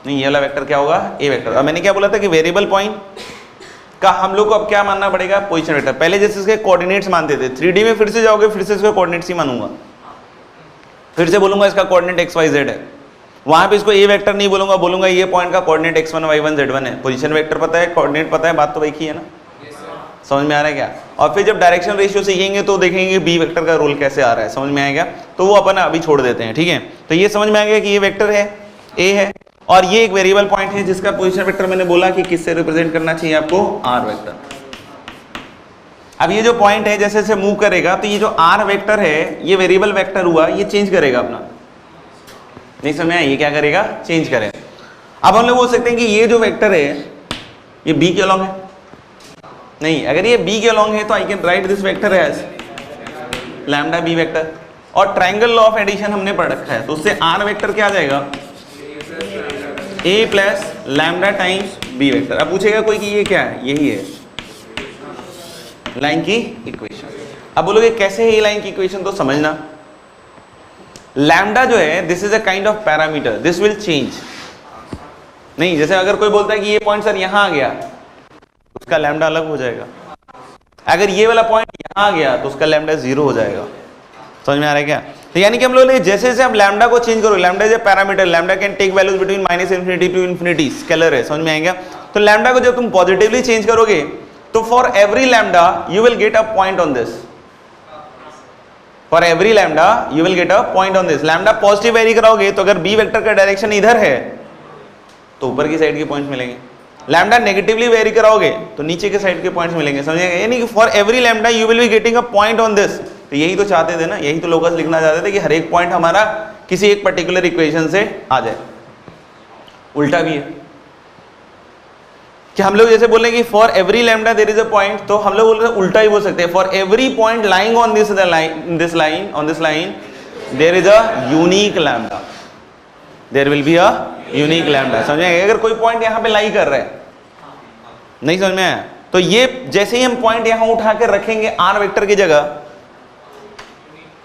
नहीं ये वाला वेक्टर क्या होगा, ए वेक्टर। अब मैंने क्या बोला था कि वेरिएबल पॉइंट का हम लोग को अब क्या मानना पड़ेगा, पोजीशन वेक्टर। पहले जैसे इसके कोऑर्डिनेट्स मानते थे, 3D में फिर से जाओगे, फिर से इसके कोऑर्डिनेट्स ही मानूंगा, फिर से बोलूंगा इसका कोऑर्डिनेट एक्स वाई जेड है, वहां पे इसको ए वेक्टर नहीं बोलूंगा, बोलूंगा ये पॉइंट का कोऑर्डिनेट x1 y1 z1 है। पोजीशन वेक्टर पता है, कोऑर्डिनेट पता है, बात तो वही की है ना, समझ में आ रहा है क्या। और फिर जब डायरेक्शन रेशियो सीखेंगे तो देखेंगे बी वेक्टर का रोल कैसे आ रहा है, समझ में आएगा। तो वो अपन अभी छोड़ देते हैं, ठीक है। तो ये समझ में आ गया कि ये वेक्टर है, ए है, और ये एक वेरिएबल पॉइंट है जिसका पोजीशन वेक्टर मैंने बोला कि किससे रिप्रेजेंट करना चाहिए आपको, आर वेक्टर। अब ये जो पॉइंट है जैसे जैसे मूव करेगा तो ये जो आर वेक्टर है ये वेरिएबल वेक्टर हुआ, ये चेंज करेगा अपना, नहीं समझ में आया, ये क्या करेगा, चेंज करेगा। अब हम लोग बोल सकते हैं कि ये जो वेक्टर है ये बी के अलॉन्ग है, नहीं अगर ये बी के अलॉन्ग है तो I can write this vector as lambda b vector. और ट्रायंगल लॉ ऑफ एडिशन हमने पढ़ रखा है, तो उससे आर वेक्टर क्या आ जाएगा, a plus lambda times b vector. अब पूछेगा कोई कि ये क्या है, यही है लाइन की इक्वेशन। अब बोलोगे कैसे है ये लाइन की इक्वेशन, तो समझना लैम्डा जो है this is a kind of parameter, this will change. नहीं जैसे अगर कोई बोलता है कि ये पॉइंट सर यहां आ गया, उसका लैम्डा अलग हो जाएगा। अगर ये वाला पॉइंट यहां आ गया तो उसका लैम्डा 0 हो जाएगा, समझ में आ रहा है क्या। तो यानी कि हम लोग जैसे जैसे आप लैम्डा को चेंज करो, lambda is a parameter, lambda can take values between -∞ to infinity, scalar है, समझ में आएगा। तो लैम्डा को जब तुम पॉजिटिवली चेंज करोगे तो for every lambda you will get a point on this, for every lambda you will get a point on this. Lambda positive very कराओगे तो अगर बी वेक्टर का डायरेक्शन इधर है तो ऊपर की साइड के पॉइंट्स मिलेंगे, लैम्डा नेगेटिवली वेरी कराओगे तो नीचे के साइड के पॉइंट्स मिलेंगे, समझिएगा। यानी कि for every lambda you will be getting a point on this. तो यही तो चाहते थे ना, यही तो लोकस लिखना चाहते थे कि हर एक पॉइंट हमारा किसी एक पर्टिकुलर इक्वेशन से आ जाए। उल्टा भी है कि हम लोग जैसे बोलेंगे for every lambda there is a point, तो हम लोग बोल रहे उल्टा ही बोल सकते हैं, for every point lying on this line there is a unique lambda, there will be a unique lambda, समझ में। अगर कोई पॉइंट यहाँ पे लाई कर रहा है, नहीं समझ में आया, तो ये जैसे ही हम पॉइंट यहां उठा कर रखेंगे आर वेक्टर की जगह,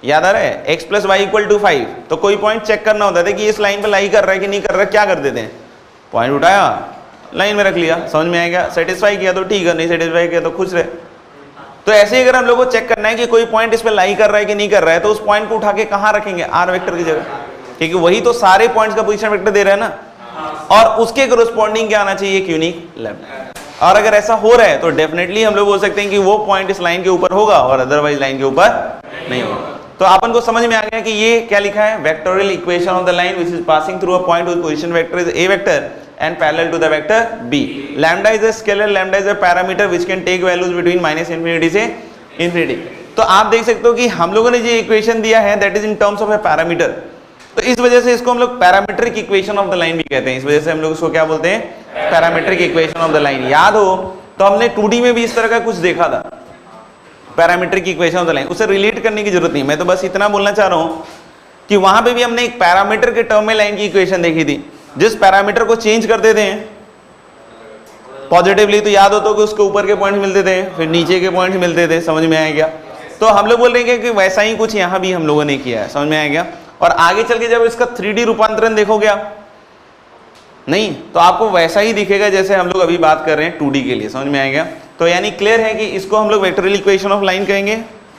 याद आ रहा है x + y = 5, तो कोई पॉइंट चेक करना होता था कि इस लाइन पे लाई कर रहा है कि नहीं कर रहा है, क्या कर देते हैं, पॉइंट उठाया लाइन में रख लिया, समझ में आएगा। सेटिस्फाई किया तो ठीक है, नहीं सेटिस्फाई किया तो खुश रहे। तो ऐसे ही अगर हम लोग को चेक करना है कि कोई पॉइंट इस पे लाई कर रहा है कि नहीं कर रहा है, तो उस पॉइंट को उठा के कहां रखेंगे, आर वेक्टर की जगह, क्योंकि वही तो सारे पॉइंट्स का पोजीशन वेक्टर दे रहा है ना, और उसके कोरस्पॉन्डिंग क्या आना चाहिए, एक यूनिक लैम्डा। और अगर ऐसा हो रहा है तो डेफिनेटली हम लोग बोल सकते हैं कि वो पॉइंट इस लाइन के ऊपर होगा और अदरवाइज लाइन के ऊपर नहीं होगा। तो अपन को समझ में आ गया कि ये क्या लिखा है, vectorial equation of the line which is passing through a point whose position vector is a vector and parallel to the vector b. Lambda is a scalar, lambda is a parameter which can take values between -∞ से infinity. तो आप देख सकते हो कि हम लोगों ने जो इक्वेशन दिया है that is in terms of A parameter, तो इस वजह से इसको हम लोग parametric equation of the line भी कहते हैं। इस वजह से हम लोग इसको क्या बोलते हैं, parametric equation of the line. याद हो तो हमने 2D में भी इस तरह का कुछ देखा था, parametric equation of the line, उसे रिलेट करने की जरूरत नहीं। मैं तो बस इतना बोलना चाह रहा हूं कि वहां पे भी हमने एक पैरामीटर के टर्म में लाइन की इक्वेशन देखी थी, जिस पैरामीटर को चेंज करते थे पॉजिटिवली तो याद हो तो कि उसके ऊपर के पॉइंट मिलते थे, फिर नीचे के पॉइंट मिलते थे, समझ में आया क्या। तो हम लोग बोल रहे हैं कि वैसा ही कुछ यहां भी हम लोगों ने किया है, समझ में आया क्या। और आगे चल के जब इसका 3D रूपांतरण देखोगे आप, नहीं तो आपको वैसा ही दिखेगा जैसे हम लोग अभी बात कर रहे हैं 2D के लिए, समझ में आएगा। तो यानी क्लियर है कि इसको हम लोग वेक्टोरियल इक्वेशन ऑफ लाइन कहेंगे,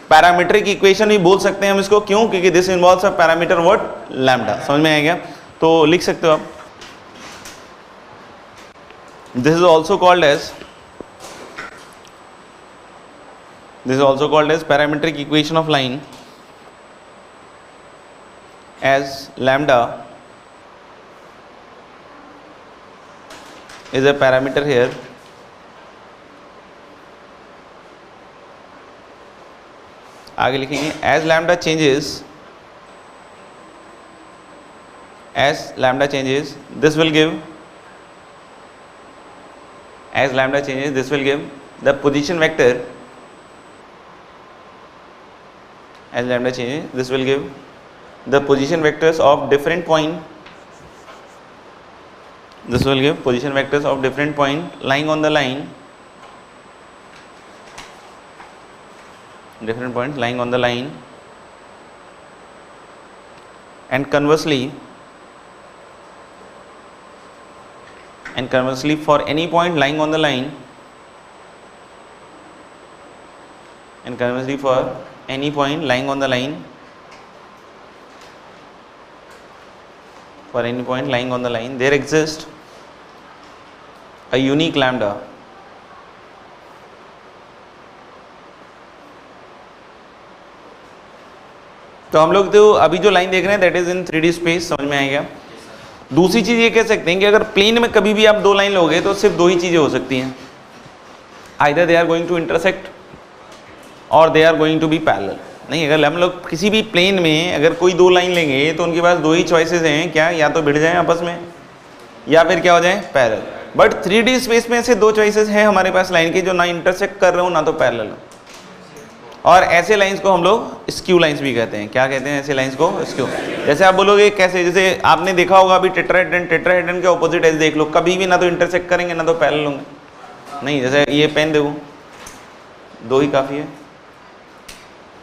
पैरामीट्रिक इक्वेशन भी बोल सकते हैं हम इसको, क्यों, क्योंकि this involves a parameter what, lambda, समझ में आएगा। तो लिख सकते हो आप, this is also called as parametric equation of line, as lambda is a parameter here आगे लिखेंगे as lambda changes this will give, as lambda changes this will give the position vector, as lambda changes this will give the position vectors of different point, this will give position vectors of different point lying on the line different points lying on the line, and conversely for any point lying on the line, and conversely for any point lying on the line, for any point lying on the line, there exists a unique lambda तो हम लोग तो अभी जो line देख रहे हैं that is in 3D space, समझ में आएगा। दूसरी चीज ये कह सकते हैं कि अगर प्लेन में कभी भी आप दो लाइन लोगे तो सिर्फ दो ही चीजें हो सकती हैं, either they are going to intersect or they are going to be parallel. नहीं, अगर हम लोग किसी भी प्लेन में अगर कोई दो लाइन लेंगे तो उनके पास दो ही चॉइसेस हैं, क्या, या तो भिड़ जाएं आपस में या फिर क्या हो जाए, पैरेलल। बट 3D स्पेस में ऐसे दो चॉइसेस हैं हमारे पास लाइन के, जो ना इंटरसेक्ट कर रहे हो ना तो पैरेलल हो। और ऐसे लाइंस को हम लोग स्क्यू लाइंस भी कहते हैं। क्या कहते हैं ऐसे लाइंस को? स्क्यू। जैसे आप बोलोगे कैसे, जैसे आपने देखा होगा अभी टेट्राहेड्रन के ऑपोजिट एज देख लो, कभी भी ना तो इंटरसेक्ट करेंगे ना तो पैरेलल होंगे। नहीं, जैसे ये पेन देखो, दो ही काफ़ी है।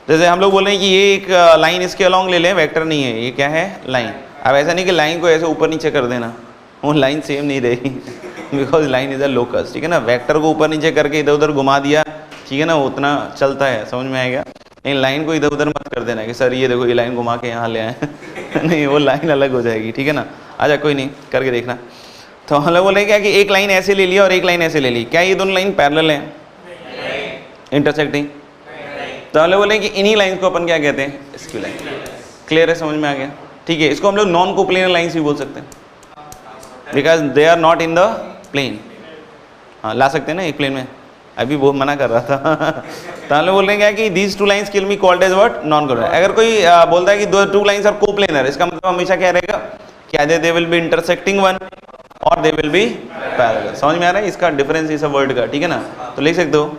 जैसे हम लोग बोल रहे हैं कि ये एक लाइन इसके अलॉन्ग ले लें, वेक्टर नहीं है, ये क्या है, लाइन। अब ऐसा नहीं कि लाइन को ऐसे ऊपर नीचे कर देना, वो लाइन सेम नहीं रहेगी because line is a locus, ठीक है ना। वेक्टर को ऊपर नीचे करके इधर उधर घुमा दिया, ठीक है ना, उतना चलता है, समझ में आएगा। लेकिन लाइन को इधर उधर मत कर देना कि सर ये देखो ये लाइन घुमा के यहाँ ले आए नहीं, वो लाइन अलग हो जाएगी, ठीक है ना। अच्छा कोई नहीं, करके देखना। तो हम लोग बोले क्या कि एक लाइन ऐसे ले लिया और एक लाइन ऐसे ले ली, क्या ये दोनों लाइन पैरेलल हैं, इंटरसेक्टिंग? तो हम लोग बोले कि इन्हीं लाइन को अपन क्या कहते हैं, स्क्यू लाइन। क्लियर है, समझ में आ गया, ठीक है। इसको हम लोग नॉन कोप्लेनर लाइन्स भी बोल सकते हैं, because they are not in the plane. हाँ, ला सकते हैं ना एक प्लेन में, अभी वो मना कर रहा था तो हम लोग बोल रहे हैं क्या कि these two lines can be called as what, non coplanar. अगर कोई बोलता है कि दो टू लाइन्स आर कोप्लेनर, इसका मतलब हमेशा क्या रहेगा कि either they will be intersecting one और दे विल बी पैरेलल। समझ में आ रहा है इसका डिफरेंस इस वर्ड का, ठीक है ना। तो लिख सकते हो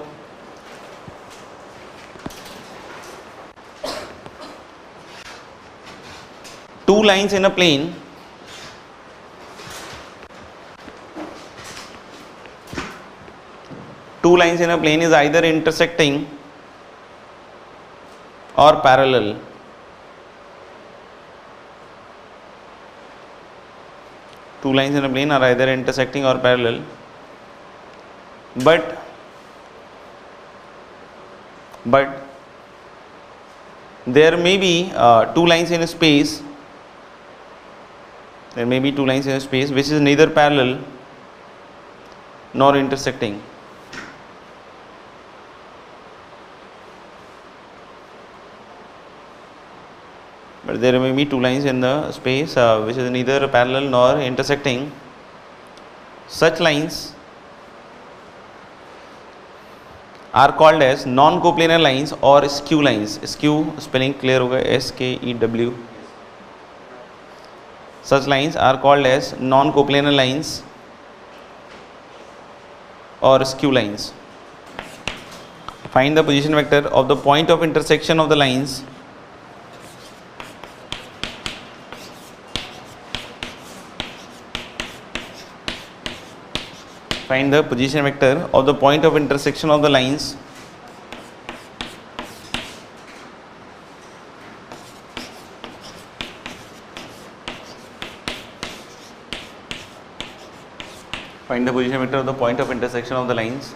two lines in a plane is either intersecting or parallel. Two lines in a plane are either intersecting or parallel, but there may be two lines in space. There may be two lines in space which is neither parallel nor intersecting. But there may be two lines in the space which is neither parallel nor intersecting. Such lines are called as non-coplanar lines or skew lines. Skew spelling clear होगा, SKEW. Such lines are called as non-coplanar lines or skew lines. Find the position vector of the point of intersection of the lines find the position vector of the point of intersection of the lines find the position vector of the point of intersection of the lines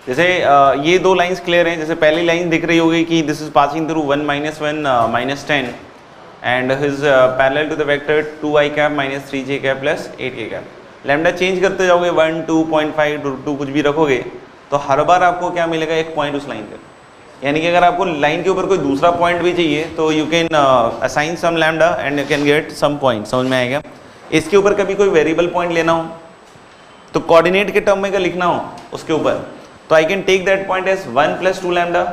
जैसे ये दो lines clear हैं, जैसे पहली line दिख रही होगी कि this is passing through 1 -1 -10 and his parallel to the vector 2i cap -3j cap plus 8k cap. Lambda change करते जाओगे 1 2.5 2 कुछ भी रखोगे तो हर बार आपको क्या मिलेगा, एक पॉइंट उस लाइन पे। यानी कि अगर आपको लाइन के ऊपर कोई दूसरा पॉइंट भी चाहिए तो you can assign some lambda and you can get some point. समझ में आएगा। इसके ऊपर कभी कोई वेरिएबल पॉइंट लेना हो तो कोऑर्डिनेट के टर्म में अगर लिखना हो उसके ऊपर, तो I can take that point as 1 + 2 lambda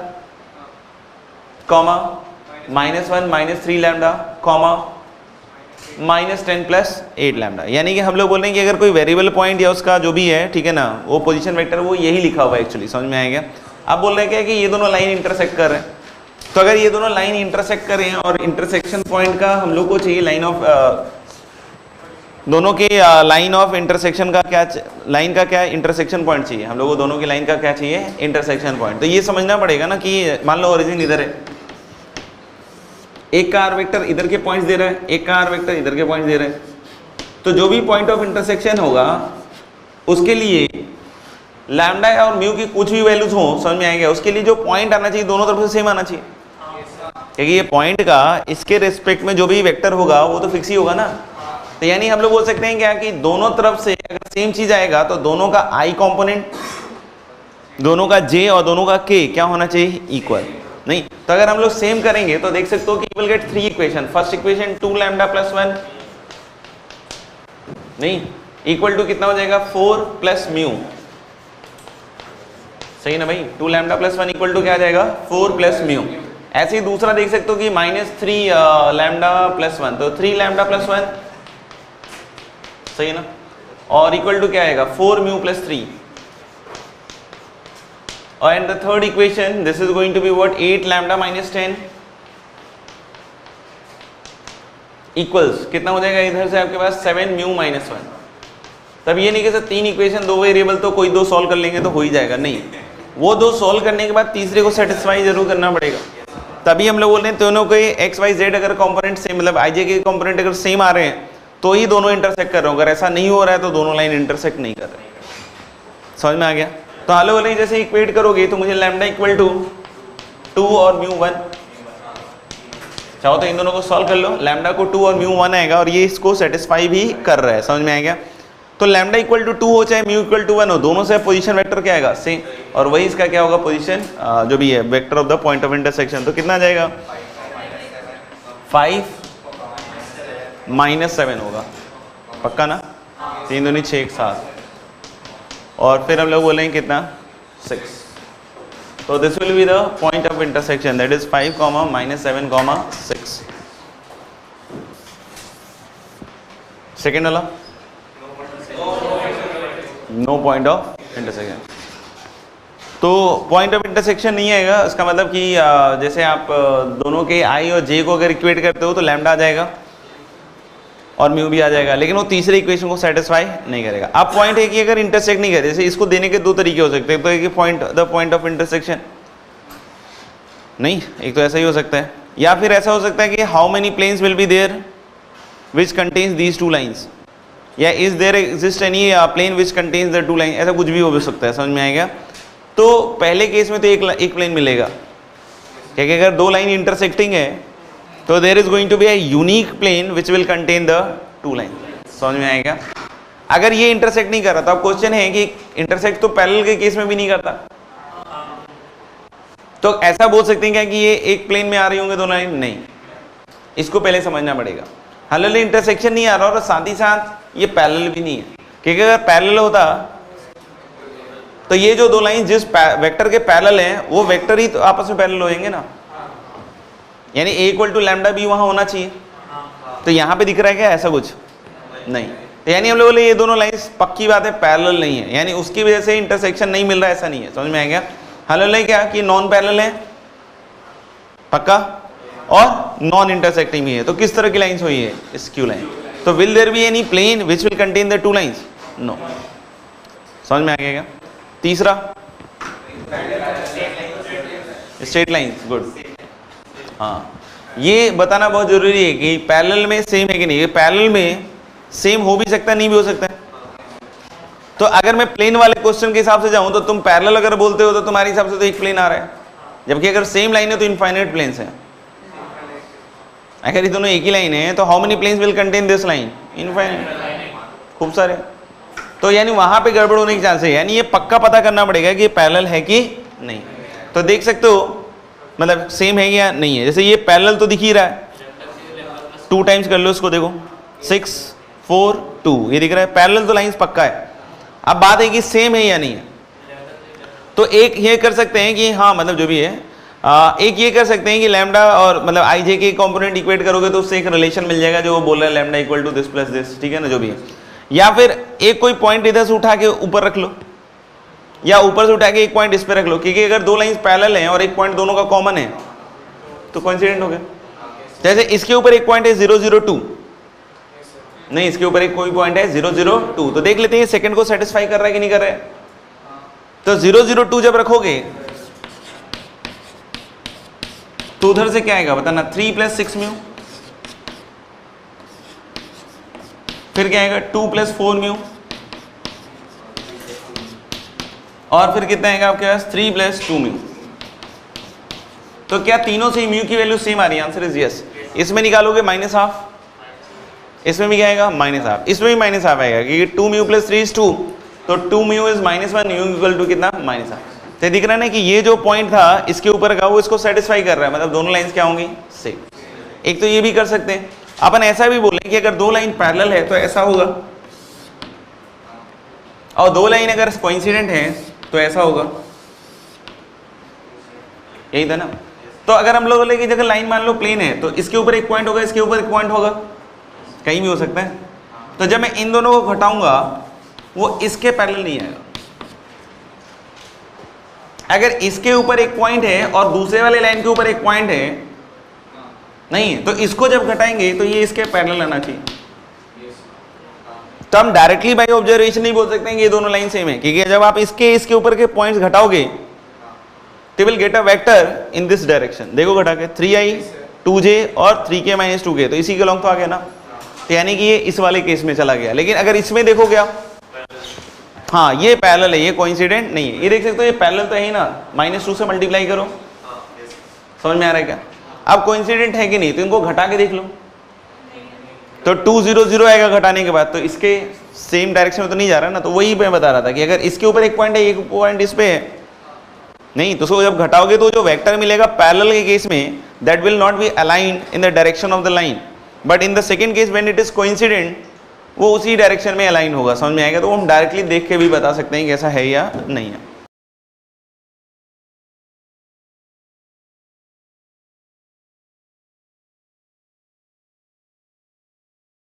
comma -1 -3 lambda comma -10 + 8 lambda. यानी कि हम लोग बोल रहे हैं कि अगर कोई वेरिएबल पॉइंट या उसका जो भी है, ठीक है ना, वो पोजीशन वेक्टर वो यही लिखा हुआ है एक्चुअली। समझ में आएगा। आप बोल रहे हैं क्या कि ये दोनों लाइन इंटरसेक्ट कर रहे हैं, तो अगर ये दोनों लाइन इंटरसेक्ट कर रहे हैं और इंटरसेक्शन पॉइंट का हम लोग को चाहिए लाइन ऑफ दोनों के लाइन ऑफ इंटरसेक्शन का क्या, लाइन का क्या इंटरसेक्शन पॉइंट चाहिए हम लोग को, दोनों की लाइन का क्या चाहिए, इंटरसेक्शन पॉइंट। तो ये समझना पड़ेगा ना कि मान लो ओरिजिन इधर है, एक का आर वेक्टर इधर के पॉइंट्स दे रहा है, एक का आर वेक्टर इधर के पॉइंट्स दे रहा है, तो जो भी पॉइंट ऑफ इंटरसेक्शन होगा उसके लिए लैम्डा और म्यू की कुछ भी वैल्यूज हो, समझ में आएगा, उसके लिए जो पॉइंट आना चाहिए दोनों तरफ से सेम आना चाहिए। क्योंकि ये पॉइंट का इसके रिस्पेक्ट में जो भी वेक्टर होगा वो तो फिक्स ही होगा ना। तो यानी हम लोग बोल सकते हैं क्या कि दोनों तरफ से अगर सेम चीज आएगा तो दोनों का i कंपोनेंट, दोनों का j और दोनों का k क्या होना चाहिए, इक्वल। नहीं तो अगर हम लोग सेम करेंगे तो देख सकते हो कि you will get 3 equation. First equation 2 lambda + 1 नहीं इक्वल टू कितना हो जाएगा, 4 + म्यू। सही ना भाई, 2 लैम्डा + 1 इक्वल टू क्या आ जाएगा, 4 + म्यू। ऐसे ही दूसरा देख सकते हो कि -3 लैम्डा + 1, तो 3 लैम्डा + 1 सही है ना, और इक्वल टू क्या आएगा, 4 mu + 3। and the third equation this is going to be what, 8 lambda - 10 equals कितना हो जाएगा, इधर से आपके पास 7 म्यू - 1। तब ये नहीं कि सर 3 इक्वेशन 2 वेरिएबल तो कोई 2 सॉल्व कर लेंगे तो हो ही जाएगा, नहीं, वो 2 सॉल्व करने के बाद तीसरे को सेटिस्फाई जरूर करना पड़ेगा। तभी हम लोग बोल रहे हैं दोनों के x y z अगर कंपोनेंट सेम, मतलब i j के कंपोनेंट अगर सेम आ रहे हैं तो ही दोनों इंटरसेक्ट कर रहे हो, अगर ऐसा नहीं हो रहा है तो दोनों लाइन इंटरसेक्ट नहीं कर रहे। समझ में आ गया। तो हालो वाले जैसे इक्वेट करोगे तो मुझे लैम्डा इक्वल टू 2 और म्यू 1, चाहो तो इन दोनों को सॉल्व कर लो, लैम्डा को 2 और म्यू 1 आएगा और ये इसको सेटिस्फाई भी कर रहा है। समझ में आएगा। तो लैम्डा इक्वल टू 2 हो चाहे म्यू इक्वल टू 1 हो, दोनों से पोजीशन वेक्टर क्या आएगा, सेम, और वही इसका क्या होगा, पोजीशन जो भी है vector of the point of intersection. तो कितना आ जाएगा, 5 - 7 होगा, पक्का ना, 3 दूनी 6 1 7, और फिर हम लोग बोलेंगे कितना, 6। तो this will be the point of intersection, that is 5, -7, 6। Second वाला नो पॉइंट ऑफ इंटरसेक्शन। तो पॉइंट ऑफ इंटरसेक्शन नहीं आएगा, इसका मतलब कि जैसे आप दोनों के i और j को अगर इक्वेट करते हो तो लैम्डा आ जाएगा और म्यू भी आ जाएगा, लेकिन वो तीसरे इक्वेशन को सेटिस्फाई नहीं करेगा। अब पॉइंट है कि अगर इंटरसेक्ट नहीं करे, जैसे इसको देने के 2 तरीके हो सकते हैं, तो एक point the point of intersection, नहीं एक तो ऐसा ही हो सकता है, या फिर ऐसा हो सकता है कि how many planes will be there which contains these 2 lines, या is there exist any plane which contains the 2 line, ऐसा कुछ भी हो सकता है। समझ में आएगा। तो पहले केस में तो एक प्लेन मिलेगा, क्योंकि अगर 2 लाइन इंटरसेक्टिंग है तो there is going to be a unique plane which will contain the 2 line. समझ में आएगा। अगर ये इंटरसेक्ट नहीं कर रहा तो अब क्वेश्चन है कि इंटरसेक्ट तो पैरेलल के केस में भी नहीं करता, तो ऐसा बोल सकते हैं क्या कि ये एक प्लेन में आ रही होंगे 2 लाइन, नहीं, इसको पहले समझना पड़ेगा। हालांकि इंटरसेक्शन नहीं आ रहा और साथ ही साथ ये पैरेलल भी नहीं है, क्योंकि अगर पैरेलल होता तो ये जो 2 लाइन जिस वेक्टर के पैरेलल हैं वो वेक्टर ही तो आपस में पैरेलल हो जाएंगे ना, यानी a इक्वल टू लैम्डा भी वहां होना चाहिए। तो यहाँ पे दिख रहा है क्या, ऐसा कुछ नहीं, तो यानी हम लोग बोले ये दोनों लाइंस पक्की बात है पैरेलल नहीं है, यानी उसकी वजह से इंटरसेक्शन नहीं मिल रहा है, ऐसा नहीं है। समझ में आएगा। हालांकि क्या कि नॉन पैरेलल है पक्का, और नॉन इंटरसेक्टिंग भी है। तो किस तरह की लाइंस हुई है, स्क्यू लाइन। तो will there be any plane which will contain the 2 lines, no. समझ में आ गया। तीसरा स्ट्रेट लाइंस, गुड। हाँ, ये बताना बहुत जरूरी है कि पैरेलल में सेम है कि नहीं। पैरेलल में सेम हो भी सकता है, नहीं भी हो सकता है, तो अगर मैं प्लेन वाले क्वेश्चन के हिसाब से जाऊं तो तुम पैरेलल अगर बोलते हो तो तुम्हारे हिसाब से तो एक प्लेन आ रहा है, जबकि अगर सेम लाइन है तो इनफाइनाइट प्लेन्स है। अगर ये दोनों एक ही लाइन है तो how many planes will contain this line? Infinite, खूब सारे। तो यानी वहां पे गड़बड़ होने के चांस है, यानी ये पक्का पता करना पड़ेगा कि ये पैरेलल है कि नहीं। तो देख सकते हो मतलब सेम है या नहीं है। जैसे ये पैरेलल तो दिख ही रहा है, 2 टाइम्स कर लो इसको, देखो 6 4 2, ये दिख रहा है, पैरेलल तो लाइंस पक्का है। अब बात है कि सेम है या नहीं है। तो एक ये कर सकते हैं कि हाँ मतलब जो भी है एक ये कर सकते हैं कि लैम्डा और मतलब आई जे के कंपोनेंट इक्वेट करोगे तो उससे एक रिलेशन मिल जाएगा जो वो बोल रहा है lambda equal to this plus this, ठीक है ना, जो भी है। या फिर एक कोई पॉइंट इधर से उठा के ऊपर रख लो, या ऊपर से उठा के एक पॉइंट इस पे रख लो, क्योंकि अगर 2 लाइंस पैरेलल हैं और एक पॉइंट दोनों का कॉमन है तो कोइंसिडेंट हो गया। जैसे इसके ऊपर एक पॉइंट है 0 0 2, नहीं इसके ऊपर एक कोई पॉइंट है 0 0 2, तो देख लेते हैं सेकंड को सेटिस्फाई कर रहा है कि नहीं कर रहा है। तो 0 0 2 जब रखोगे तो उधर से क्या आएगा बताना, 3 + 6 म्यू, फिर क्या आएगा 2 + 4 म्यू, और फिर कितना आएगा आपके पास 3 + 2 म्यू। तो क्या तीनों से म्यू की वैल्यू सेम आ रही है? Answer is yes. इसमें निकालोगे -½ इसमें भी क्या आएगा -½ इसमें भी -½ आएगा, क्योंकि 2 म्यू + 3 = 2, तो 2 mu is -1, mu equal to कितना -½ तो दिख रहा है ना कि ये जो पॉइंट था इसके ऊपर का वो इसको सेटिस्फाई कर रहा है, मतलब दोनों लाइंस क्या होंगी सेम। एक तो ये भी कर सकते हैं, अपन ऐसा भी बोले कि अगर 2 लाइन पैरेलल है तो ऐसा होगा, और 2 लाइन अगर कोइंसिडेंट है तो ऐसा होगा, यही था ना। तो अगर हम लोग बोले कि अगर लाइन मान लो प्लेन है तो इसके ऊपर एक पॉइंट होगा, इसके ऊपर एक पॉइंट होगा, कहीं भी हो सकता है। तो जब मैं इन दोनों को घटाऊंगा वो इसके पैरेलल नहीं आएगा। अगर इसके ऊपर एक पॉइंट है और दूसरे वाले लाइन के ऊपर एक पॉइंट है नहीं, तो इसको जब घटाएंगे तो ये इसके पैरेलल आना चाहिए। तो हम डायरेक्टली बाय ऑब्जर्वेशन नहीं बोल सकते हैं कि ये दोनों लाइन सेम है, क्योंकि जब आप इसके ऊपर के पॉइंट्स घटाओगे तो will get a vector in this direction. देखो घटा के 3i 2j और 3k - 2k, तो इसी के लॉन्ग तो आ गया ना, तो यानी कि ये इस वाले केस में चला गया। लेकिन अगर इसमें देखोगे आप, हाँ ये पैरेलल है, ये कोइंसिडेंट नहीं है। ये देख सकते हो ये पैरेलल तो है ही ना, -2 से मल्टीप्लाई करो, समझ में आ रहा है क्या? अब कोइंसिडेंट है कि नहीं तो इनको घटा के देख लो, तो 2 0 0 आएगा घटाने के बाद, तो इसके सेम डायरेक्शन में तो नहीं जा रहा ना। तो वही मैं बता रहा था कि अगर इसके ऊपर एक पॉइंट है एक पॉइंट इस पे है नहीं, तो उसको जब घटाओगे तो जो वेक्टर मिलेगा पैरेलल के केस में that will not be aligned in the direction of the line, but in the second case when it is coincident वो उसी डायरेक्शन में अलाइन होगा। समझ में आएगा? तो हम डायरेक्टली देख के भी बता सकते हैं कि ऐसा है या नहीं है।